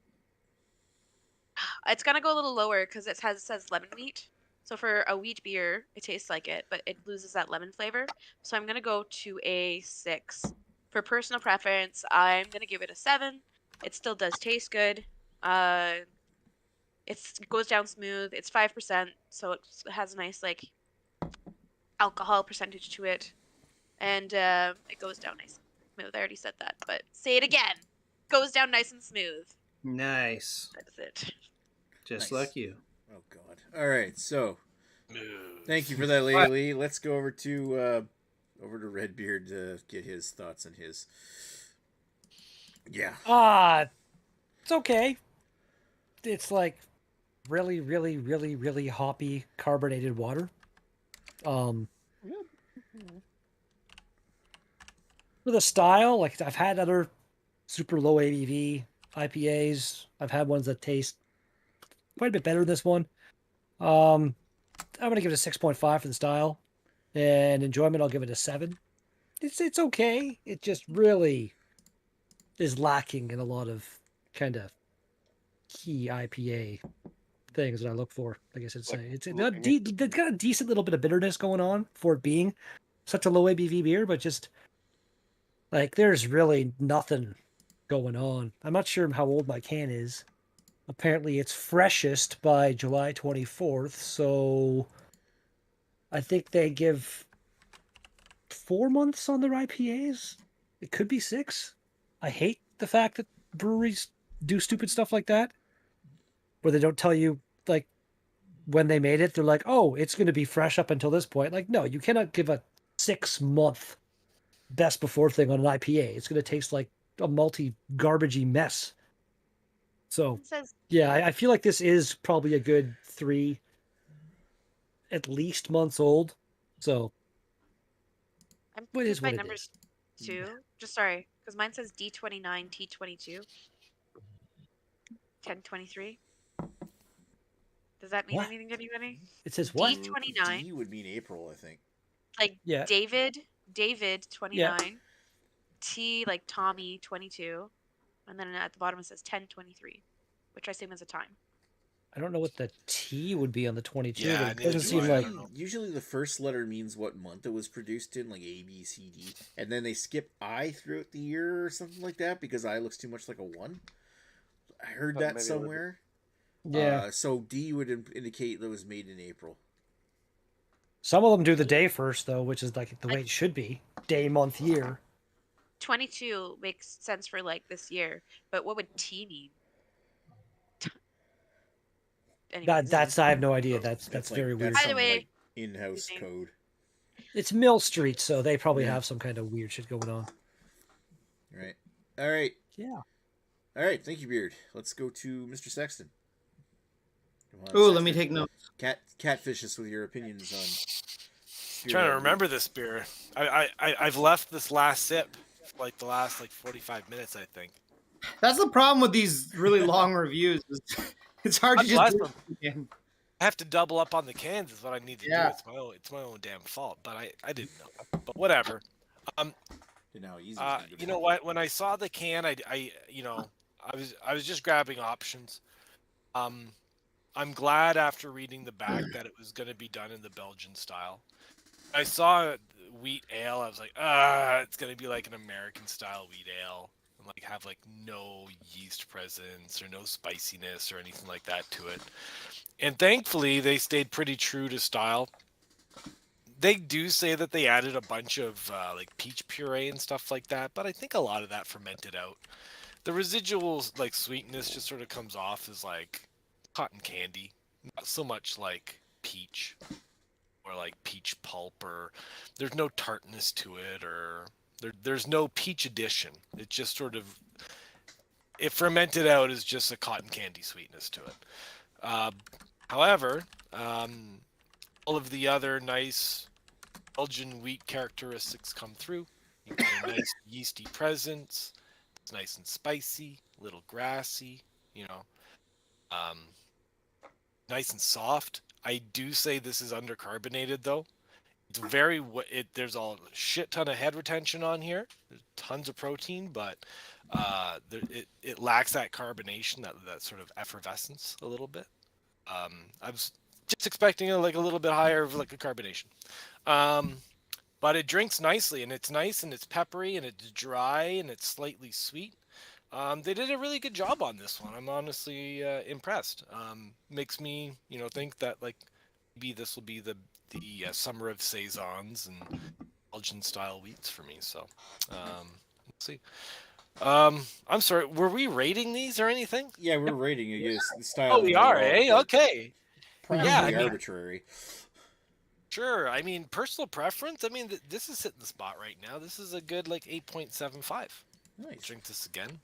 Speaker 4: It's gonna go a little lower because it says lemon wheat. So for a wheat beer, it tastes like it, but it loses that lemon flavor. So I'm gonna go to a 6. For personal preference, I'm gonna give it a 7. It still does taste good. It goes down smooth. It's 5%, so it has a nice like alcohol percentage to it, and it goes down nice and smooth. I already said that, but say it again. Goes down nice and smooth.
Speaker 2: Nice.
Speaker 4: That's it.
Speaker 2: Just
Speaker 1: Nice.
Speaker 2: like you.
Speaker 1: Oh God! All right, so thank you for that, Lady Lee. Let's go over to Redbeard to get his thoughts on his. Yeah.
Speaker 5: It's okay. It's like really, really, really, really hoppy carbonated water. For the style, like I've had other super low ABV IPAs. I've had ones that taste quite a bit better than this one. I'm gonna give it a 6.5 for the style, and enjoyment I'll give it a 7. It's okay. It just really is lacking in a lot of kind of key IPA things that I look for. I guess I'd say it's got a decent little bit of bitterness going on for it being such a low ABV beer, but just like there's really nothing going on. I'm not sure how old my can is. Apparently it's freshest by July 24th, so I think they give 4 months on their IPAs. It could be 6. I hate the fact that breweries do stupid stuff like that, where they don't tell you like when they made it. They're like, "Oh, it's going to be fresh up until this point." Like, no, you cannot give a 6-month best before thing on an IPA. It's going to taste like a multi garbagey mess. So yeah, I feel like this is probably a good 3 at least months old. So
Speaker 4: what is my numbers too? Just sorry, because mine says D29 T22 1023. Does that mean anything to anybody?
Speaker 5: It says what?
Speaker 4: D29.
Speaker 1: D would mean April, I think.
Speaker 4: Like
Speaker 5: yeah.
Speaker 4: David 29. Yeah. T like Tommy 22. And then at the bottom it says 1023, which I assume is a time.
Speaker 5: I don't know what the T would be on the 22.
Speaker 6: Yeah,
Speaker 5: it doesn't seem like.
Speaker 1: Usually the first letter means what month it was produced in, like A, B, C, D, and then they skip I throughout the year or something like that because I looks too much like a 1. I heard that somewhere.
Speaker 5: Yeah.
Speaker 1: So D would indicate that it was made in April.
Speaker 5: Some of them do the day first though, which is like the way it should be: day, month, year.
Speaker 4: 22 makes sense for like this year, but what would T mean?
Speaker 5: That's I have no idea. That's
Speaker 1: like,
Speaker 5: very weird.
Speaker 4: By the way,
Speaker 1: like in-house code.
Speaker 5: It's Mill Street, so they probably have some kind of weird shit going on.
Speaker 1: Right. All right.
Speaker 5: Yeah.
Speaker 1: All right, thank you, Beard. Let's go to Mr. Sexton. Come on,
Speaker 2: Ooh, let me
Speaker 1: Sexton.
Speaker 2: take notes.
Speaker 1: Catfish us with your opinions on.
Speaker 6: Trying to remember this beer. I've left this last sip for like the last 45 minutes, I think.
Speaker 2: That's the problem with these really long reviews. It's hard to
Speaker 6: God
Speaker 2: just
Speaker 6: bless
Speaker 2: do
Speaker 6: them.
Speaker 2: it again.
Speaker 6: I have to double up on the cans is what I need to
Speaker 2: Yeah.
Speaker 6: do. It's my own damn fault, but I didn't know. But whatever.
Speaker 1: You know, easy.
Speaker 6: You know what? When I saw the can, I was just grabbing options. I'm glad after reading the back that it was going to be done in the Belgian style. I saw wheat ale. I was like, it's going to be like an American style wheat ale, and like have like no yeast presence or no spiciness or anything like that to it. And thankfully, they stayed pretty true to style. They do say that they added a bunch of like peach puree and stuff like that, but I think a lot of that fermented out. The residual like sweetness just sort of comes off as like cotton candy, not so much like peach or like peach pulp, or there's no tartness to it, or there's no peach addition. It just sort of, it fermented out as just a cotton candy sweetness to it. However, all of the other nice Belgian wheat characteristics come through. You get a nice yeasty presence. It's nice and spicy, a little grassy, nice and soft. I do say this is undercarbonated though. It's there's a shit ton of head retention on here. There's tons of protein, but it lacks that carbonation, that sort of effervescence a little bit. I was just expecting a little bit higher of like a carbonation. But it drinks nicely, and it's nice, and it's peppery, and it's dry, and it's slightly sweet. They did a really good job on this one. I'm honestly impressed. Makes me, think that like maybe this will be the summer of saisons and Belgian style wheats for me. So let's see. I'm sorry. Were we rating these or anything?
Speaker 1: Yeah, we're rating it. The style.
Speaker 6: Oh, we are, eh? Okay.
Speaker 1: Probably arbitrary.
Speaker 6: Sure. I mean, personal preference. I mean, this is hitting the spot right now. This is a good 8.75.
Speaker 1: Nice.
Speaker 6: Drink this again.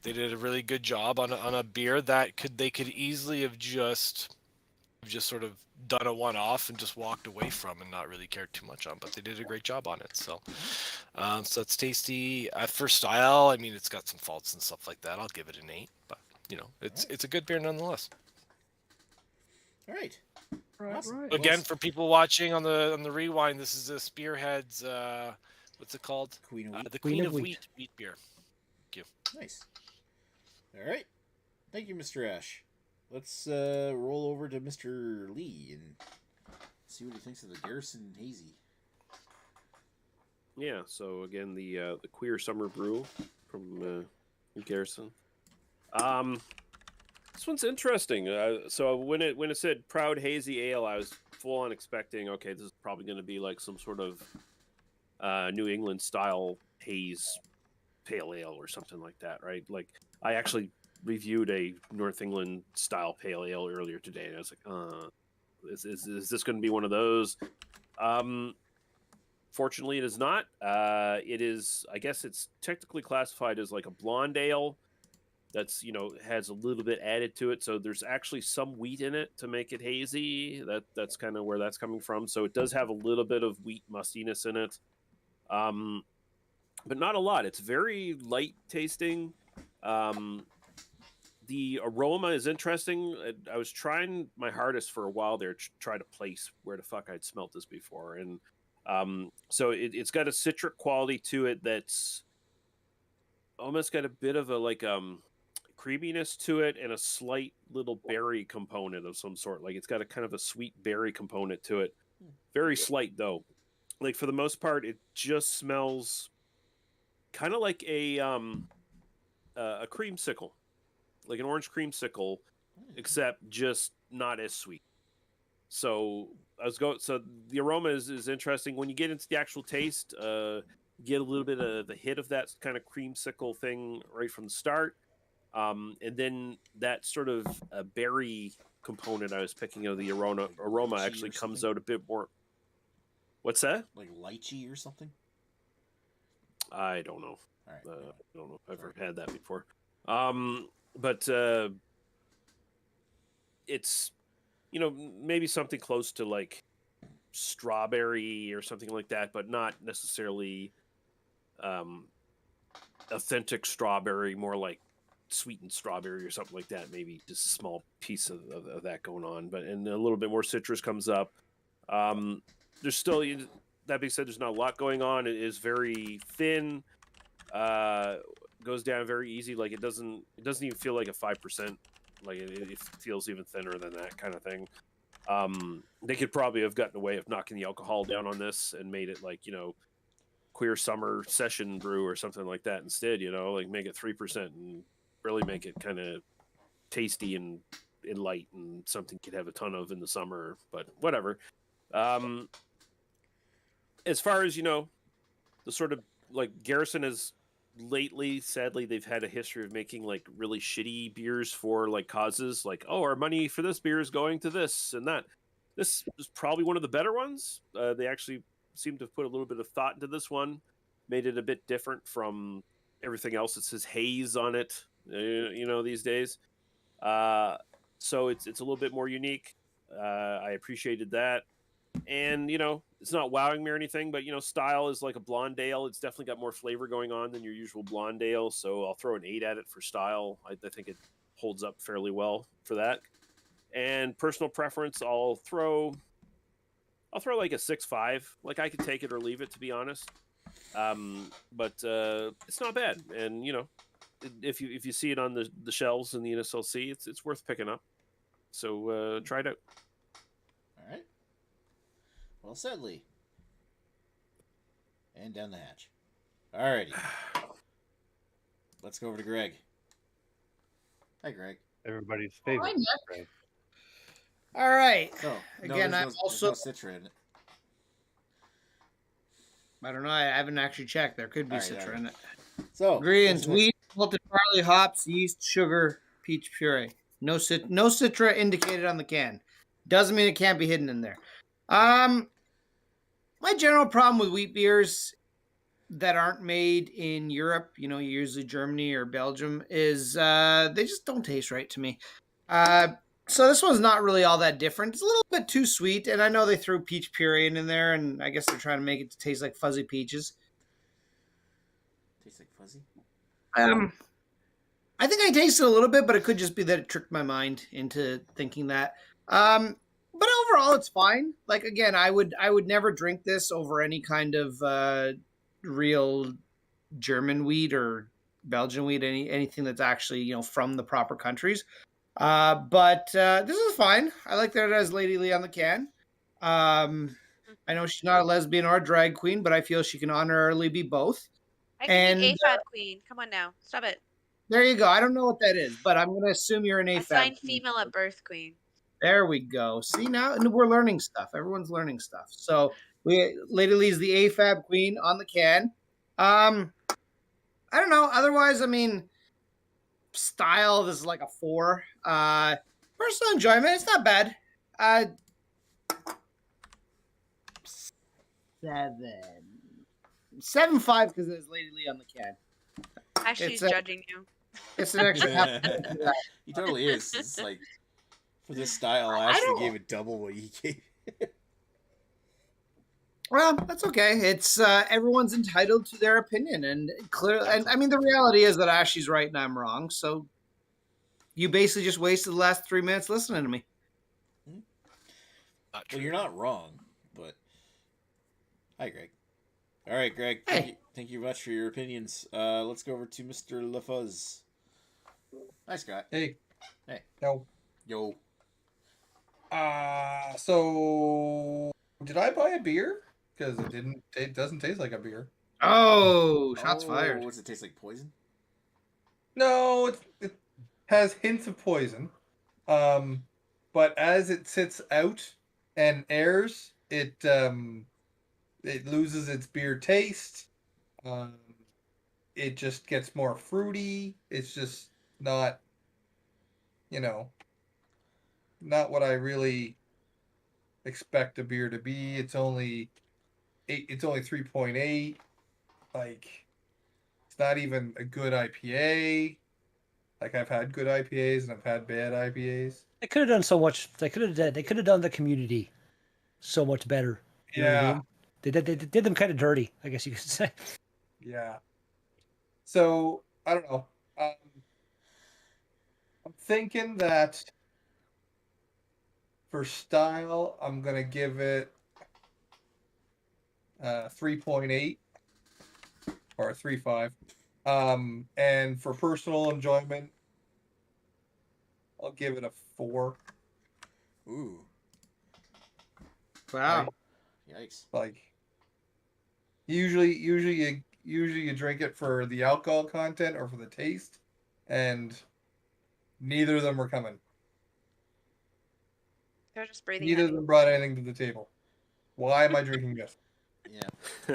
Speaker 6: They did a really good job on a beer that they could easily have just sort of done a one-off and just walked away from and not really cared too much on, but they did a great job on it. So, so it's tasty. For style, I mean, it's got some faults and stuff like that. I'll give it an 8, but it's a good beer nonetheless.
Speaker 1: All right.
Speaker 2: Awesome.
Speaker 6: Again, for people watching on the rewind, this is a Spearhead's. What's it called?
Speaker 1: Queen of Wheat.
Speaker 6: The Queen of Wheat beer. Thank you.
Speaker 1: Nice. All right. Thank you, Mr. Ash. Let's roll over to Mr. Lee and see what he thinks of the Garrison Hazy.
Speaker 7: Yeah. So again, the Queer Summer Brew from Garrison. This one's interesting. So when it said Proud Hazy Ale, I was full on expecting, okay, this is probably going to be like some sort of New England style haze pale ale or something like that, right? Like I actually reviewed a North England style pale ale earlier today, and I was like, is this going to be one of those? Fortunately, it is not. It is, I guess it's technically classified as like a blonde ale. That's, has a little bit added to it. So there's actually some wheat in it to make it hazy. That's kind of where that's coming from. So it does have a little bit of wheat mustiness in it. But not a lot. It's very light tasting. The aroma is interesting. I was trying my hardest for a while there to try to place where the fuck I'd smelt this before. And so it's got a citric quality to it that's almost got a bit of a creaminess to it and a slight little berry component of some sort. Like it's got a kind of a sweet berry component to it. Very slight though. Like for the most part, it just smells kind of like a creamsicle, like an orange creamsicle, except just not as sweet. So so the aroma is interesting. When you get into the actual taste, get a little bit of the hit of that kind of creamsicle thing right from the start. And then that sort of berry component I was picking of the aroma actually comes out a bit more. What's that?
Speaker 1: Like lychee or something?
Speaker 7: I don't know.
Speaker 1: All right.
Speaker 7: I don't know if I've ever had that before. But it's, maybe something close to like strawberry or something like that, but not necessarily authentic strawberry, more like sweetened strawberry or something like that. Maybe just a small piece of that going on, and a little bit more citrus comes up. There's still, that being said, there's not a lot going on. It is very thin. Goes down very easy. Like it doesn't even feel like a 5%. Like it feels even thinner than that kind of thing. They could probably have gotten away of knocking the alcohol down on this and made it like, queer summer session brew or something like that instead, like make it 3% and really make it kind of tasty and light and something you could have a ton of in the summer, but whatever. As far as, the sort of like Garrison has lately, sadly, they've had a history of making like really shitty beers for like causes, like, oh, our money for this beer is going to this and that. This is probably one of the better ones. They actually seem to have put a little bit of thought into this one, made it a bit different from everything else. It says haze on it, these days. So it's a little bit more unique. I appreciated that. And, it's not wowing me or anything, but, style is like a blonde ale. It's definitely got more flavor going on than your usual blonde ale. So I'll throw an 8 at it for style. I think it holds up fairly well for that. And personal preference, I'll throw like a 6.5. Like I could take it or leave it, to be honest. But it's not bad. And, if you see it on the shelves in the NSLC, it's worth picking up. So try it out.
Speaker 1: All right. Well said, Lee. And down the hatch. Alrighty. Let's go over to Greg. Hi, Greg.
Speaker 3: Everybody's favorite.
Speaker 2: Hi, Nick.
Speaker 3: Greg.
Speaker 2: All right.
Speaker 1: So,
Speaker 2: Again, I'm also.
Speaker 1: there's no Citra in it.
Speaker 2: I don't know. I haven't actually checked. There could be
Speaker 1: All right,
Speaker 2: Citra
Speaker 1: all right.
Speaker 2: in it.
Speaker 1: So,
Speaker 2: Ingredients:
Speaker 1: what's
Speaker 2: wheat, malted barley, hops, yeast, sugar, peach puree. No Citra indicated on the can. Doesn't mean it can't be hidden in there. My general problem with wheat beers that aren't made in Europe, usually Germany or Belgium, is they just don't taste right to me. So this one's not really all that different. It's a little bit too sweet, and I know they threw peach puree in there, and I guess they're trying to make it to taste like fuzzy peaches.
Speaker 1: Tastes like fuzzy?
Speaker 2: I think I tasted a little bit, but it could just be that it tricked my mind into thinking that. But overall, it's fine. Like again, I would never drink this over any kind of real German wheat or Belgian wheat, anything that's actually from the proper countries. But this is fine. I like that it has Lady Lee on the can. I know she's not a lesbian or a drag queen, but I feel she can honorably be both.
Speaker 4: I can be AFAB queen. Come on now, stop it.
Speaker 2: There you go. I don't know what that is, but I'm going to assume you're an AFAB.
Speaker 4: Assigned female at birth queen.
Speaker 2: There we go. See, now we're learning stuff. Everyone's learning stuff. So Lady Lee's the AFAB queen on the can. I don't know. Otherwise, I mean, style, this is like a 4. Personal enjoyment, it's not bad. 7.5 because there's Lady Lee on the can.
Speaker 4: Ashley's judging you.
Speaker 2: It's an extra.
Speaker 1: He totally is. It's like, for this style, I actually gave it double what he gave.
Speaker 2: Well, that's okay. It's everyone's entitled to their opinion, and clearly, and I mean, the reality is that Ashley's right and I'm wrong. So you basically just wasted the last 3 minutes listening to me.
Speaker 1: Well, you're not wrong, but hi, Greg. All right, Greg.
Speaker 2: Hey.
Speaker 1: Thank you much for your opinions. Let's go over to Mr. LaFuzz. Hi, Scott.
Speaker 8: Hey.
Speaker 1: Hey.
Speaker 8: Yo.
Speaker 1: Yo.
Speaker 8: So did I buy a beer? Because it doesn't taste like a beer.
Speaker 2: Oh, shots fired.
Speaker 1: Does it taste like poison?
Speaker 8: No, it has hints of poison. But as it sits out and airs, it loses its beer taste. It just gets more fruity. It's just not, not what I really expect a beer to be. It's only 3.8. Like, It's not even a good IPA. Like, I've had good IPAs and I've had bad IPAs.
Speaker 5: They could have done so much. They could have done the community so much better. You know what I
Speaker 8: Yeah.
Speaker 5: mean? They did them kind of dirty, I guess you could say.
Speaker 8: Yeah. So, I don't know. I'm thinking that for style, I'm going to give it 3.8 or 3.5. And for personal enjoyment, I'll give it a 4.
Speaker 1: Ooh,
Speaker 2: Wow.
Speaker 1: yikes!
Speaker 8: Like, usually you drink it for the alcohol content or for the taste, and neither of them were coming.
Speaker 4: They're just breathing
Speaker 8: Neither of
Speaker 4: heavy.
Speaker 8: them brought anything to the table. Why am I drinking this?
Speaker 1: Yeah.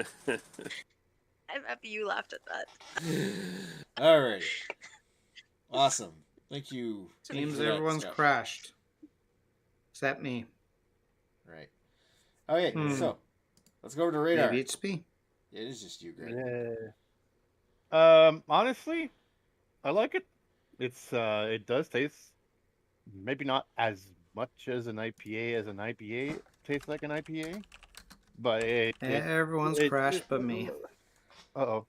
Speaker 4: I'm happy you laughed at that.
Speaker 1: All right. Awesome. Thank you. Thank you
Speaker 2: Seems
Speaker 1: for that,
Speaker 2: everyone's
Speaker 1: Scott.
Speaker 2: crashed. Except me.
Speaker 1: Right. Okay, so let's go over to radar.
Speaker 2: Maybe it's me.
Speaker 1: It is just you, Greg.
Speaker 3: Yeah. Honestly, I like it. It does taste maybe not as much as an IPA tastes like an IPA, but
Speaker 2: Everyone's crashed but me.
Speaker 3: Uh-oh.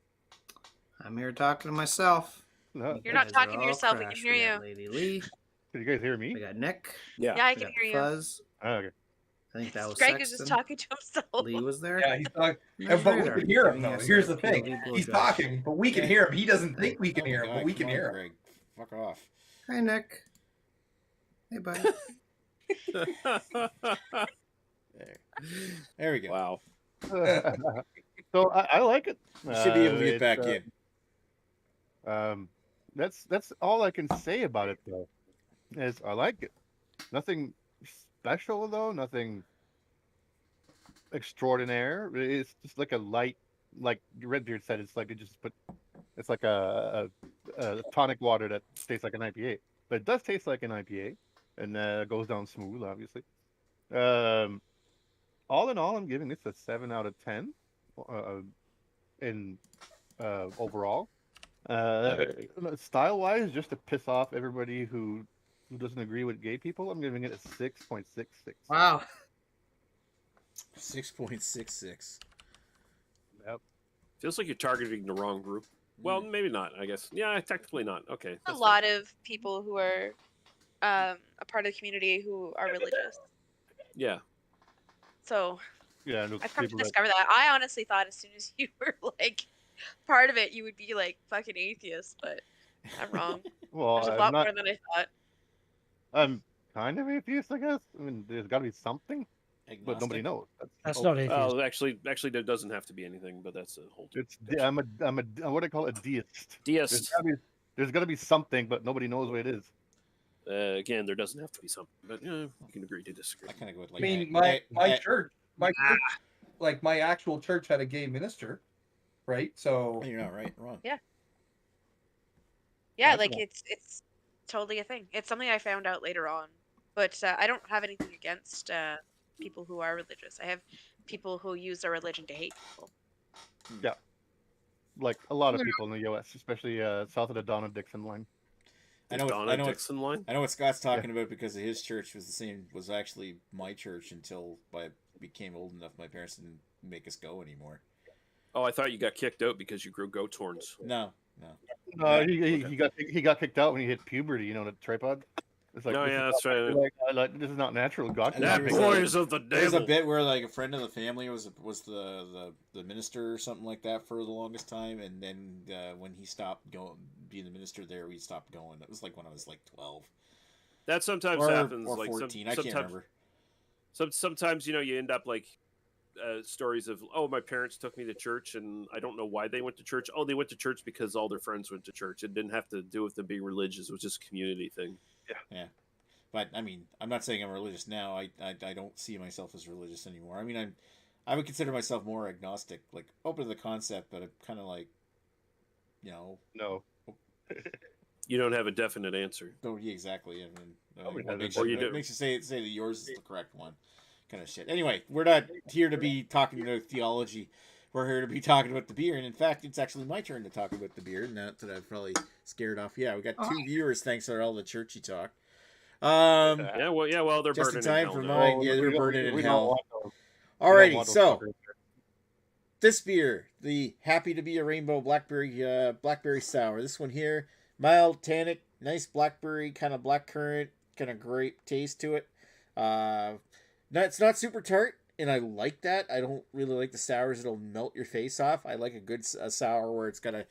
Speaker 2: I'm here talking to myself.
Speaker 3: No.
Speaker 4: You're not
Speaker 2: Guys are
Speaker 4: talking to
Speaker 2: all
Speaker 4: yourself. We can
Speaker 2: crashed.
Speaker 4: hear
Speaker 2: We got
Speaker 4: you.
Speaker 2: Lady Lee.
Speaker 3: Can you guys hear me?
Speaker 2: We got Nick.
Speaker 7: Yeah.
Speaker 4: Yeah, I
Speaker 2: We
Speaker 4: can
Speaker 2: got
Speaker 4: hear you.
Speaker 2: Fuzz.
Speaker 3: Oh, okay.
Speaker 2: I think that was
Speaker 4: Greg is just
Speaker 2: Sexton.
Speaker 4: talking to himself.
Speaker 2: Lee was there.
Speaker 8: Yeah, he's talking.
Speaker 2: There's
Speaker 8: But we
Speaker 2: Radar
Speaker 8: can hear him,
Speaker 2: giving
Speaker 8: though.
Speaker 2: us
Speaker 8: Here's
Speaker 2: a
Speaker 8: the thing.
Speaker 2: POV
Speaker 8: He's
Speaker 2: blowjob.
Speaker 8: talking, but we can hear him. He doesn't
Speaker 1: Oh,
Speaker 8: think we can
Speaker 1: oh my
Speaker 8: hear him,
Speaker 1: God,
Speaker 8: but we
Speaker 1: come
Speaker 8: can
Speaker 1: on,
Speaker 8: hear him.
Speaker 1: Greg. Fuck off.
Speaker 2: Hi, Nick. Hey, buddy.
Speaker 1: There we go.
Speaker 7: Wow.
Speaker 3: So I like it.
Speaker 1: You should be able to get
Speaker 3: It's,
Speaker 1: back in.
Speaker 3: That's all I can say about it, though. Is I like it. Nothing special though. Nothing extraordinaire. It's just like a light, like Redbeard said. It's like it's like a tonic water that tastes like an IPA, but it does taste like an IPA, and goes down smooth, obviously. All in all, I'm giving this a 7 out of 10 in overall. Style wise, just to piss off everybody who doesn't agree with gay people, I'm giving it a 6.66.
Speaker 2: Wow.
Speaker 1: 6.66.
Speaker 3: Yep.
Speaker 7: Feels like you're targeting the wrong group. Well, maybe not, I guess. Yeah, technically not. Okay.
Speaker 4: A
Speaker 7: that's
Speaker 4: lot of people who are a part of the community who are religious.
Speaker 7: fine. Yeah.
Speaker 4: So
Speaker 3: Yeah, and those
Speaker 4: I've come to
Speaker 3: people that-
Speaker 4: discover that. I honestly thought as soon as you were like part of it, you would be like fucking atheist, but I'm wrong.
Speaker 3: well,
Speaker 4: There's a
Speaker 3: I'm
Speaker 4: lot
Speaker 3: not.
Speaker 4: more than I thought.
Speaker 3: I'm kind of atheist, I guess. I mean, there's got to be something, but nobody
Speaker 1: Agnostic?
Speaker 3: knows.
Speaker 5: That's
Speaker 3: oh,
Speaker 5: not atheist.
Speaker 7: Oh, actually, there doesn't have to be anything, but that's a whole.
Speaker 3: I'm a what do I call it? A deist.
Speaker 7: Deist.
Speaker 3: There's got to be something, but nobody knows what it is.
Speaker 7: Again, there doesn't have to be something, but you can agree to disagree.
Speaker 1: I kind of go with like.
Speaker 8: I mean, my church, like my actual church had a gay minister, right? So
Speaker 1: You're not right. Wrong.
Speaker 4: Yeah,
Speaker 3: That's
Speaker 4: like
Speaker 3: not-
Speaker 4: it's totally a thing. It's something I found out later on, but I don't have anything against people who are religious. I have people who use their religion to hate people.
Speaker 3: Yeah, like a lot of people in the U.S., especially south of the Donna Dixon line.
Speaker 1: I know.
Speaker 7: Donna
Speaker 1: I know.
Speaker 7: Dixon line.
Speaker 1: I know what Scott's talking about because his church was actually my church until I became old enough. My parents didn't make us go anymore.
Speaker 7: Oh, I thought you got kicked out because you grew goat horns.
Speaker 1: No.
Speaker 3: No, he got kicked out when he hit puberty. You know, the tripod. It's like,
Speaker 7: Oh,
Speaker 3: this
Speaker 7: yeah,
Speaker 3: is
Speaker 7: that's right.
Speaker 3: like this is not natural. God,
Speaker 1: And
Speaker 7: That
Speaker 1: there was
Speaker 7: boy
Speaker 1: a-
Speaker 7: is of the
Speaker 1: There's a
Speaker 7: devil.
Speaker 1: bit where like a friend of the family was the minister or something like that for the longest time, and then when he stopped being the minister there, we stopped going. It was like when I was like 12
Speaker 7: That sometimes
Speaker 1: or,
Speaker 7: happens.
Speaker 1: or
Speaker 7: like
Speaker 1: 14. I can't
Speaker 7: sometimes,
Speaker 1: remember.
Speaker 7: sometimes you end up like stories of, oh, my parents took me to church and I don't know why they went to church. Oh, they went to church because all their friends went to church. It didn't have to do with them being religious. It was just a community thing.
Speaker 1: Yeah. But I mean, I'm not saying I'm religious now. I don't see myself as religious anymore. I mean, I would consider myself more agnostic, like open to the concept, but I'm kind of like,
Speaker 3: no.
Speaker 7: You don't have a definite answer.
Speaker 1: Oh, yeah, exactly. I mean,
Speaker 3: Nobody
Speaker 1: what
Speaker 3: has
Speaker 1: makes
Speaker 3: a-
Speaker 7: Or
Speaker 1: you,
Speaker 7: you
Speaker 1: what
Speaker 7: do.
Speaker 1: makes you say that yours is the correct one, kind of shit. Anyway, we're not here to be talking about theology. we're here to be talking about the beer, and in fact, it's actually my turn to talk about the beer. Not that I've probably scared off. Yeah, we got 2 viewers thanks to all the churchy talk.
Speaker 7: Well, they're
Speaker 1: just in
Speaker 7: burning in
Speaker 1: time
Speaker 7: hell
Speaker 1: for
Speaker 7: now.
Speaker 1: mine. Yeah, they're burning in hell.
Speaker 3: We don't
Speaker 1: Alrighty,
Speaker 3: want those
Speaker 1: so
Speaker 3: fuckers.
Speaker 1: this beer, the Happy to Be a Rainbow Blackberry Sour. This one here, mild tannic, nice blackberry, kind of blackcurrant, kind of grape taste to it. It's not super tart, and I like that. I don't really like the sours that'll melt your face off. I like a good sour where it's got a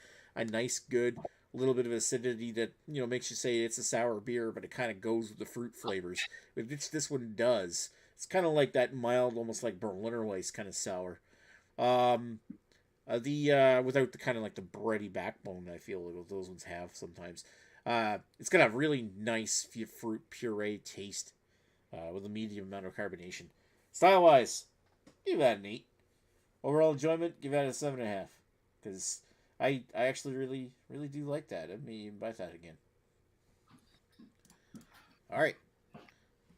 Speaker 1: nice, good little bit of acidity that makes you say it's a sour beer, but it kind of goes with the fruit flavors, which this one does. It's kind of like that mild, almost like Berliner Weiss kind of sour. Without the kind of like the bready backbone I feel like those ones have sometimes. It's got a really nice fruit puree taste with a medium amount of carbonation. Style wise, give that an 8. Overall enjoyment, give that a 7.5. Because I actually really do like that. I may even buy that again. All right,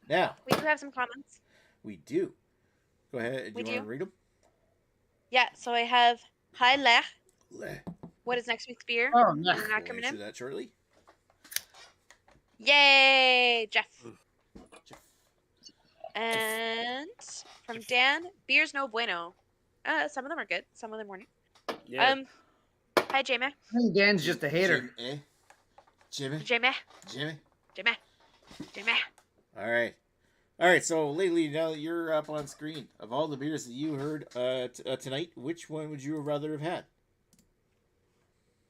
Speaker 1: now
Speaker 4: We do have some comments.
Speaker 1: we do. Go ahead.
Speaker 4: We
Speaker 1: Do you want
Speaker 4: do.
Speaker 1: to read them?
Speaker 4: Yeah, so I have Hi Lech. What is next week's beer?
Speaker 2: Oh,
Speaker 4: Is
Speaker 2: no.
Speaker 4: it not
Speaker 1: We'll
Speaker 4: coming
Speaker 1: answer
Speaker 4: in?
Speaker 1: that shortly.
Speaker 4: Yay, Jeff.
Speaker 1: Jeff.
Speaker 4: And from Dan, beer's no bueno. Some of them are good. Some of them weren't.
Speaker 7: Yeah.
Speaker 4: Hi Jamie.
Speaker 2: I think Dan's just a hater.
Speaker 1: Jimmy.
Speaker 4: Jamie.
Speaker 1: All right. So lately, now that you're up on screen, of all the beers that you heard tonight, which one would you rather have had?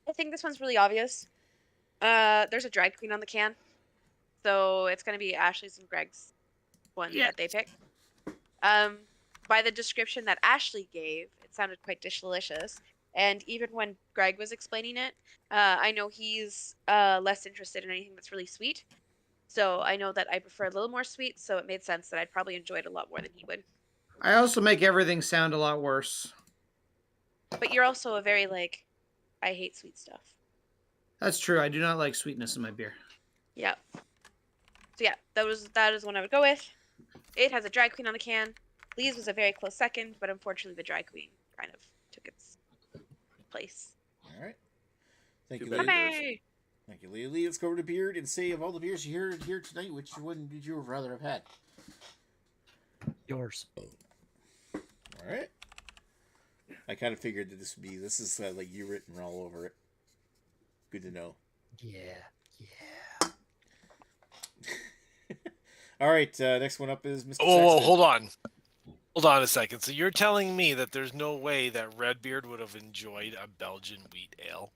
Speaker 4: I think this one's really obvious. There's a drag queen on the can, so it's gonna be Ashley's and Greg's one that they picked. By the description that Ashley gave, it sounded quite delicious. And even when Greg was explaining it, I know he's less interested in anything that's really sweet. So I know that I prefer a little more sweet, so it made sense that I'd probably enjoy it a lot more than he would.
Speaker 2: I also make everything sound a lot worse.
Speaker 4: But you're also a very I hate sweet stuff.
Speaker 2: That's true. I do not like sweetness in my beer.
Speaker 4: Yeah. So yeah, that is one I would go with. It has a drag queen on the can. Lee's was a very close second, but unfortunately the drag queen kind of took its place.
Speaker 1: All right. Thank
Speaker 7: Too
Speaker 1: you,
Speaker 7: bad.
Speaker 1: Lee.
Speaker 4: Hey!
Speaker 1: Thank you, Lee. Let's go over to Beard and say, of all the beers you heard here tonight, which one did you rather have had?
Speaker 5: Yours.
Speaker 1: All right. I kind of figured that this is like you written all over it. Good to know.
Speaker 5: Yeah.
Speaker 1: All right. Next one up is Mr.
Speaker 6: Oh,
Speaker 1: Sexton.
Speaker 6: hold on. Hold on a second. So you're telling me that there's no way that Redbeard would have enjoyed a Belgian wheat ale?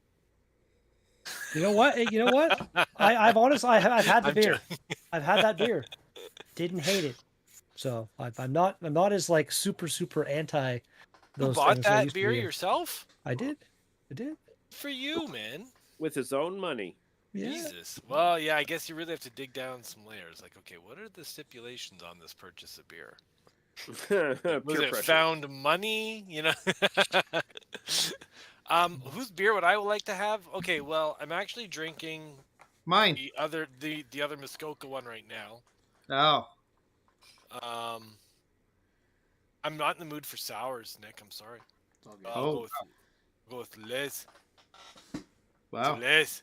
Speaker 5: You know what? I've honestly, I've had the
Speaker 6: I'm
Speaker 5: beer.
Speaker 6: joking.
Speaker 5: I've had that beer. Didn't hate it. So I'm not as like super anti
Speaker 6: You
Speaker 5: those
Speaker 6: bought
Speaker 5: things as I
Speaker 6: that
Speaker 5: used to
Speaker 6: beer
Speaker 5: be.
Speaker 6: yourself?
Speaker 5: I did.
Speaker 6: For you, man.
Speaker 7: With his own money.
Speaker 5: Yeah.
Speaker 6: Jesus. Well, yeah, I guess you really have to dig down some layers. Like, okay, what are the stipulations on this purchase of beer?
Speaker 7: Peer
Speaker 6: Was it
Speaker 7: pressure.
Speaker 6: found money? Whose beer would I like to have? Okay, well, I'm actually drinking
Speaker 2: Mine.
Speaker 6: the other Muskoka one right now.
Speaker 2: Oh.
Speaker 6: I'm not in the mood for sours, Nick. I'm sorry.
Speaker 1: It's all good.
Speaker 6: I'll go with Les.
Speaker 2: Wow.
Speaker 6: Les.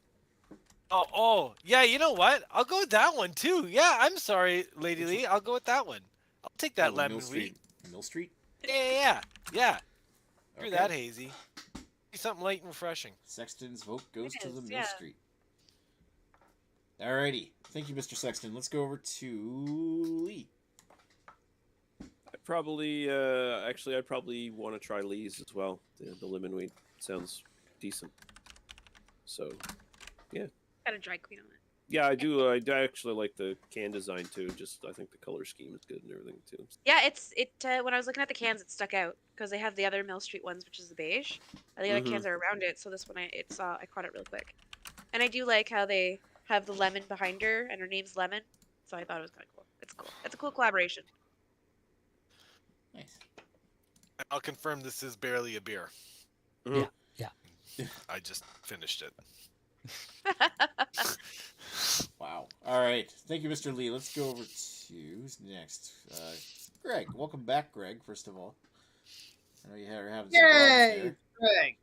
Speaker 6: Oh, yeah. You know what? I'll go with that one too. Yeah, I'm sorry, Lady Lee. I'll go with that one. I'll take that lemon wheat.
Speaker 1: Mill Street?
Speaker 6: Yeah. You're
Speaker 1: Okay.
Speaker 6: that hazy. Be something light and refreshing.
Speaker 1: Sexton's vote goes
Speaker 4: It
Speaker 1: to the
Speaker 4: is,
Speaker 1: Mill
Speaker 4: yeah.
Speaker 1: Street. Alrighty. Thank you, Mr. Sexton. Let's go over to Lee.
Speaker 7: I'd probably want to try Lee's as well. The lemon weed sounds decent. So,
Speaker 4: Got a drag queen on it.
Speaker 7: yeah, I do. I actually like the can design too. Just I think the color scheme is good and everything too.
Speaker 4: Yeah, when I was looking at the cans, it stuck out because they have the other Mill Street ones, which is the beige. And the other cans are around it, so this one I caught it real quick. And I do like how they have the lemon behind her, and her name's Lemon, so I thought it was kind of cool. It's cool. It's a cool collaboration.
Speaker 1: Nice.
Speaker 6: I'll confirm this is barely a beer.
Speaker 7: Mhm.
Speaker 5: Yeah.
Speaker 6: I just finished it.
Speaker 1: Wow. All right. Thank you, Mr. Lee. Let's go over to who's next. Greg. Welcome back, Greg. First of all. I know you were having some problems
Speaker 2: Yay!
Speaker 1: there.
Speaker 2: Greg.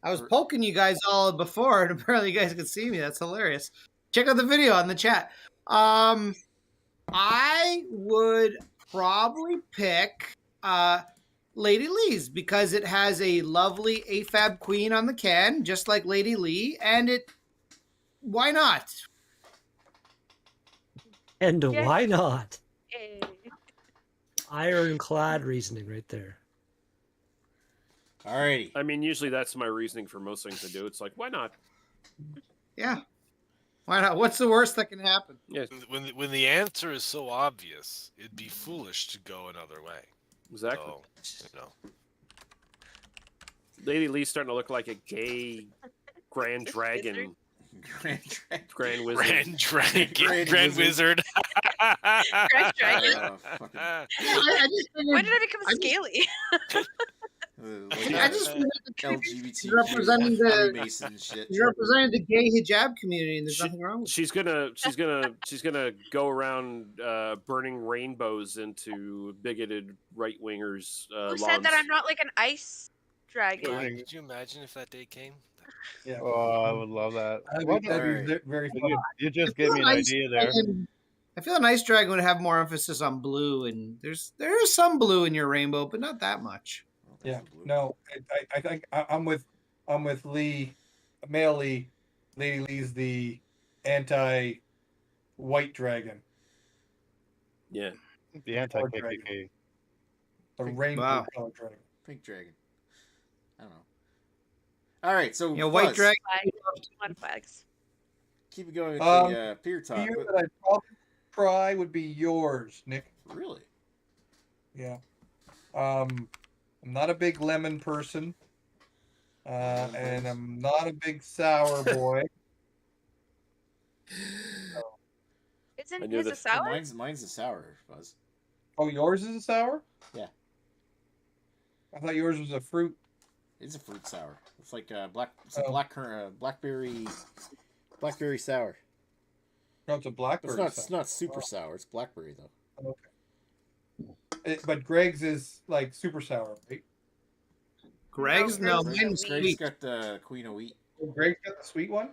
Speaker 2: I was poking you guys all before, and apparently you guys could see me. That's hilarious. Check out the video on the chat. I would probably pick Lady Lee's because it has a lovely AFAB queen on the can, just like Lady Lee, and why not?
Speaker 5: And
Speaker 4: Yeah.
Speaker 5: why not?
Speaker 4: Yay.
Speaker 5: Ironclad reasoning right there.
Speaker 1: Alrighty.
Speaker 7: I mean, usually that's my reasoning for most things I do. It's like, why not?
Speaker 2: Yeah. Why not? What's the worst that can happen?
Speaker 7: Yeah,
Speaker 6: When the answer is so obvious, it'd be foolish to go another way.
Speaker 7: exactly.
Speaker 6: So, you know.
Speaker 7: Lady Lee's starting to look like a gay Grand Dragon. Grand Wizard.
Speaker 6: Grand Dragon,
Speaker 1: Grand
Speaker 6: Grand
Speaker 1: Wizard.
Speaker 6: Wizard.
Speaker 4: Grand Dragon.
Speaker 1: Fucking,
Speaker 2: I just
Speaker 4: When did I become scaly?
Speaker 1: like
Speaker 2: I just
Speaker 1: LGBTQ
Speaker 2: representing the-
Speaker 1: Mason shit.
Speaker 2: You're representing the gay hijab community, and there's nothing wrong with it.
Speaker 7: She's gonna go around burning rainbows into bigoted right wingers.
Speaker 4: Who said that I'm not like an ice dragon?
Speaker 6: God, could you imagine if that day came?
Speaker 8: Yeah.
Speaker 3: Oh, I would love that.
Speaker 8: That'd be very fun.
Speaker 3: You just gave me an idea there.
Speaker 2: I feel an ice dragon would have more emphasis on blue, and there is some blue in your rainbow, but not that much.
Speaker 8: Yeah. No, I think I'm with Lee, male Lee. Lady Lee's the anti-white dragon,
Speaker 7: Yeah.
Speaker 3: The anti-KKK.
Speaker 8: the rainbow
Speaker 2: Wow.
Speaker 8: colored dragon.
Speaker 1: Pink dragon. I don't know. All right, so
Speaker 2: White
Speaker 1: Fuzz,
Speaker 2: dragon.
Speaker 4: Flag. Flags.
Speaker 1: keep it going with
Speaker 8: Um,
Speaker 1: the peer talk.
Speaker 8: Beer that I'd probably try would be yours, Nick.
Speaker 1: Really?
Speaker 8: Yeah. I'm not a big lemon person, and I'm not a big sour boy.
Speaker 4: Isn't
Speaker 7: I knew
Speaker 4: his a
Speaker 7: this.
Speaker 4: sour?
Speaker 1: Mine's a sour, Fuzz.
Speaker 8: Oh, yours is a sour?
Speaker 1: Yeah.
Speaker 8: I thought yours was a fruit.
Speaker 1: It's a fruit sour. It's like
Speaker 8: Oh.
Speaker 1: blackberry sour.
Speaker 8: No, it's a blackberry.
Speaker 1: It's
Speaker 8: sour.
Speaker 1: not super sour. It's blackberry though.
Speaker 8: Okay. But Greg's is like super sour, right?
Speaker 2: Greg's? No,
Speaker 4: Greg's
Speaker 2: mine's
Speaker 1: Greg's
Speaker 2: sweet.
Speaker 1: got the Queen of Wheat.
Speaker 8: Oh, Greg's got the sweet one.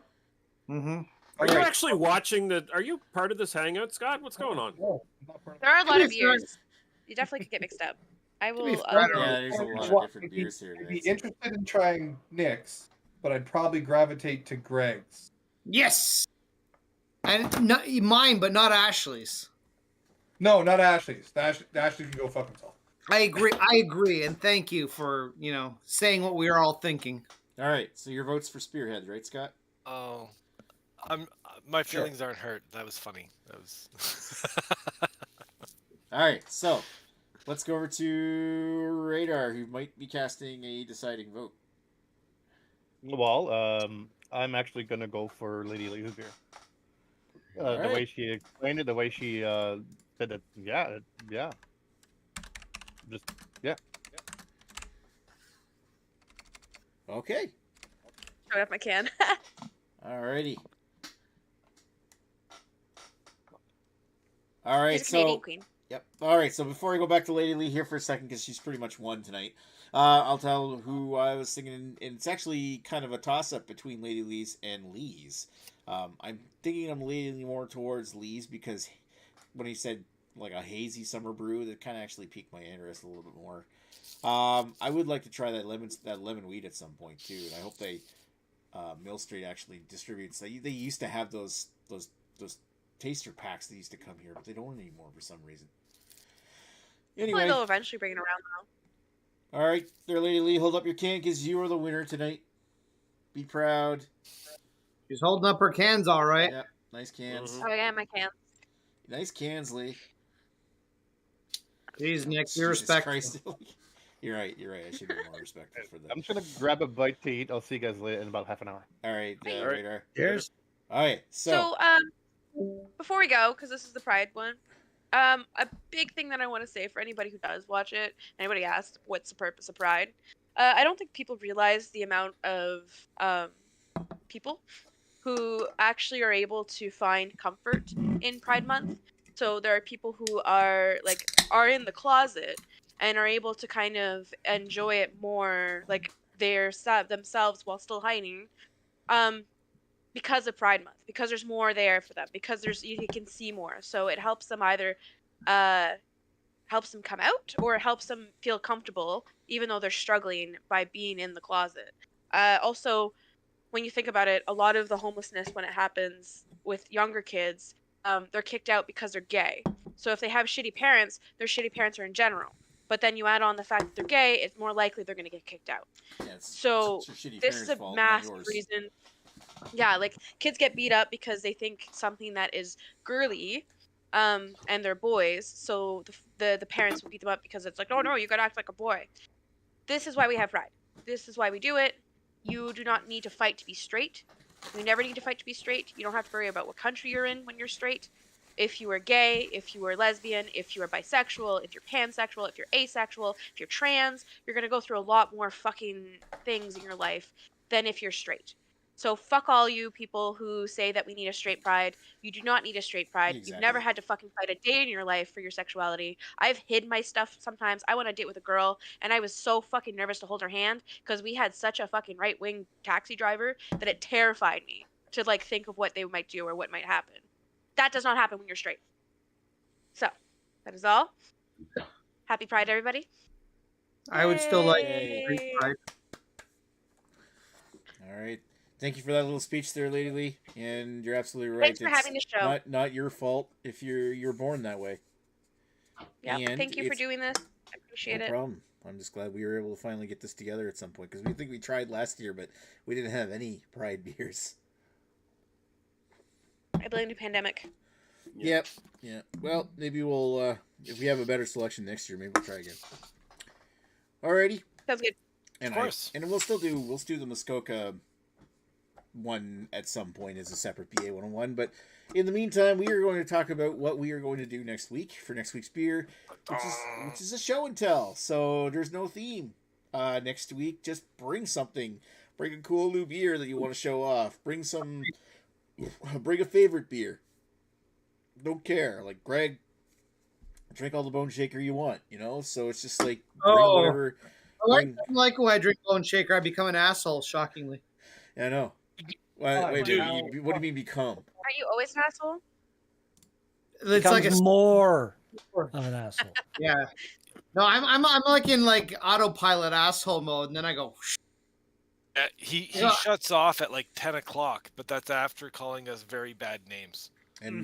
Speaker 2: Mm-hmm.
Speaker 7: Are you
Speaker 8: Alright.
Speaker 7: actually watching the? Are you part of this hangout, Scott? What's going on?
Speaker 8: No, I'm not part of
Speaker 4: There are a lot
Speaker 2: To
Speaker 4: of
Speaker 2: be fair-
Speaker 4: beers. You definitely could get mixed up. I
Speaker 2: be
Speaker 4: will.
Speaker 2: fair-
Speaker 1: Yeah, there's a lot
Speaker 8: Well,
Speaker 1: of different
Speaker 8: I'd be-
Speaker 1: beers here.
Speaker 8: I'd be
Speaker 1: guys.
Speaker 8: interested in trying Nick's, but I'd probably gravitate to Greg's.
Speaker 2: Yes. And not mine, but not Ashley's.
Speaker 8: No, not Ashley's. Ashley can go fuck himself.
Speaker 2: I agree, and thank you for saying what we are all thinking.
Speaker 1: All right, so your vote's for Spearhead, right, Scott?
Speaker 6: Oh, my feelings aren't hurt. That was funny. That was.
Speaker 1: All right, so let's go over to Radar, who might be casting a deciding vote.
Speaker 3: Well, I'm actually gonna go for Lady Lee's beer. The
Speaker 1: Alright.
Speaker 3: way she explained it, the way she said it, yeah. Just
Speaker 1: Okay.
Speaker 4: Showing up my can.
Speaker 1: Alrighty. All right,
Speaker 4: She's a Canadian
Speaker 1: so
Speaker 4: queen.
Speaker 1: yep. All right, so before I go back to Lady Lee here for a second, because she's pretty much won tonight, I'll tell who I was thinking, and it's actually kind of a toss-up between Lady Lee's and Lee's. I'm thinking I'm leaning more towards Lee's because when he said like a hazy summer brew, that kind of actually piqued my interest a little bit more. I would like to try that lemon wheat at some point too, and I hope they Mill Street actually distributes. They used to have those taster packs that used to come here, but they don't anymore for some reason.
Speaker 4: Hopefully
Speaker 1: Anyway,
Speaker 4: they'll eventually bring it around though.
Speaker 1: all right, there, Lady Lee, hold up your can because you are the winner tonight. Be proud.
Speaker 2: She's holding up her cans all right.
Speaker 1: Yep, nice cans.
Speaker 7: Mhm.
Speaker 4: Oh, I got my can.
Speaker 1: Nice cans, Lee.
Speaker 2: Jeez, Nick,
Speaker 1: Jesus
Speaker 2: you're respectful.
Speaker 1: Christ. You're right. I should be more respectful for that.
Speaker 3: I'm just gonna grab a bite to eat. I'll see you guys later in about half an hour.
Speaker 1: All right,
Speaker 7: All right.
Speaker 1: Radar.
Speaker 5: Cheers.
Speaker 1: All right, so
Speaker 4: Before we go, because this is the Pride one, a big thing that I want to say for anybody who does watch it, anybody asks what's the purpose of Pride, I don't think people realize the amount of people who actually are able to find comfort in Pride Month. So there are people who are in the closet and are able to kind of enjoy it more, like themselves while still hiding, because of Pride Month, because there's more there for them, because you can see more. So it helps them either helps them come out or helps them feel comfortable even though they're struggling by being in the closet. Also, when you think about it, a lot of the homelessness when it happens with younger kids, they're kicked out because they're gay. So if they have shitty parents, their shitty parents are in general. But then you add on the fact that they're gay, it's more likely they're going to get kicked out.
Speaker 1: Yeah,
Speaker 4: so
Speaker 1: it's your shitty
Speaker 4: this is a
Speaker 1: fault,
Speaker 4: massive
Speaker 1: yours.
Speaker 4: reason. Yeah, like kids get beat up because they think something that is girly, and they're boys. So the parents will beat them up because it's like, oh no, you gotta act like a boy. This is why we have Pride. This is why we do it. You do not need to fight to be straight. You never need to fight to be straight. You don't have to worry about what country you're in when you're straight. If you are gay, if you are lesbian, if you are bisexual, if you're pansexual, if you're asexual, if you're trans, you're going to go through a lot more fucking things in your life than if you're straight. So fuck all you people who say that we need a straight pride. You do not need a straight pride.
Speaker 1: Exactly.
Speaker 4: You've never had to fucking fight a day in your life for your sexuality. I've hid my stuff sometimes. I went on a date with a girl and I was so fucking nervous to hold her hand because we had such a fucking right-wing taxi driver that it terrified me to like think of what they might do or what might happen. That does not happen when you're straight. So, that is all. Happy Pride, everybody.
Speaker 2: I would still like
Speaker 4: Yay.
Speaker 2: Street Pride.
Speaker 1: All right. Thank you for that little speech there, Lady Lee. And you're absolutely right.
Speaker 4: Thanks for having the show.
Speaker 1: Not your fault if you're born that way.
Speaker 4: Yeah.
Speaker 1: And
Speaker 4: Thank you for doing this. I appreciate
Speaker 1: no
Speaker 4: it.
Speaker 1: problem. I'm just glad we were able to finally get this together at some point because we think we tried last year, but we didn't have any Pride beers.
Speaker 4: I blame the pandemic.
Speaker 1: Yep. Yeah. Well, maybe we'll if we have a better selection next year, maybe we'll try again. Alrighty.
Speaker 4: Sounds good.
Speaker 1: And
Speaker 6: Of course.
Speaker 1: and we'll still do the Muskoka one at some point as a separate BA101. But in the meantime, we are going to talk about what we are going to do next week for next week's beer, which is a show and tell. So there's no theme next week. Just bring something. Bring a cool new beer that you want to show off. Bring a favorite beer. Don't care. Like Greg, drink all the Bone Shaker you want. So it's just like bring whatever.
Speaker 2: I like when I drink Bone Shaker, I become an asshole. Shockingly.
Speaker 1: I know. Wait, what do you mean become?
Speaker 4: Are you always an asshole?
Speaker 2: It's like
Speaker 5: more of an asshole.
Speaker 2: Yeah. No, I'm like in like autopilot asshole mode, and then I go.
Speaker 6: He shuts off at like 10 o'clock, but that's after calling us very bad names.
Speaker 1: And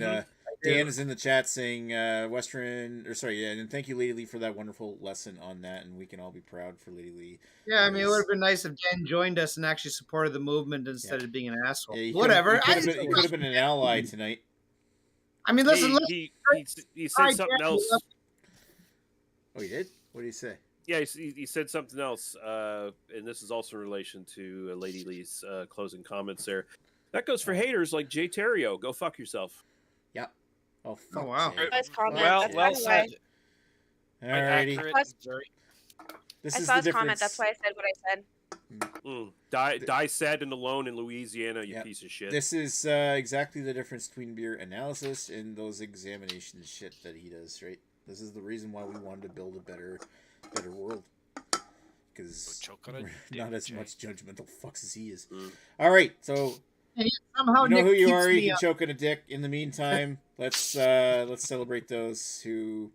Speaker 1: Dan is in the chat saying and thank you, Lady Lee, for that wonderful lesson on that, and we can all be proud for LadyLee.
Speaker 2: Yeah, I mean, it would have been nice if Dan joined us and actually supported the movement instead of being an asshole.
Speaker 1: Yeah,
Speaker 2: Whatever.
Speaker 1: He could have been an ally tonight.
Speaker 2: I mean, listen.
Speaker 7: He said something else.
Speaker 1: Oh, he did? What did he say?
Speaker 7: Yeah, he said something else, and this is also in relation to Lady Lee's closing comments there. That goes for haters like Jay Terrio. Go fuck yourself.
Speaker 1: Yeah. Oh, fuck.
Speaker 2: Wow.
Speaker 4: Nice comment.
Speaker 6: Well said.
Speaker 1: Alrighty.
Speaker 4: I saw his comment. That's why I said what I said.
Speaker 7: Die sad and alone in Louisiana, you piece of shit.
Speaker 1: This is exactly the difference between beer analysis and those examination shit that he does, right? This is the reason why we wanted to build a better world. Because we're not as much judgmental fucks as he is. Alright, so
Speaker 2: somehow
Speaker 1: you know
Speaker 2: Nick
Speaker 1: who you
Speaker 2: keeps
Speaker 1: are, you
Speaker 2: me
Speaker 1: can
Speaker 2: up.
Speaker 1: choke on a dick. In the meantime, let's celebrate those who,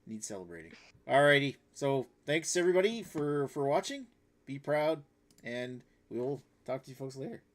Speaker 1: need celebrating. Alrighty, so thanks everybody for watching. Be proud, and we'll talk to you folks later.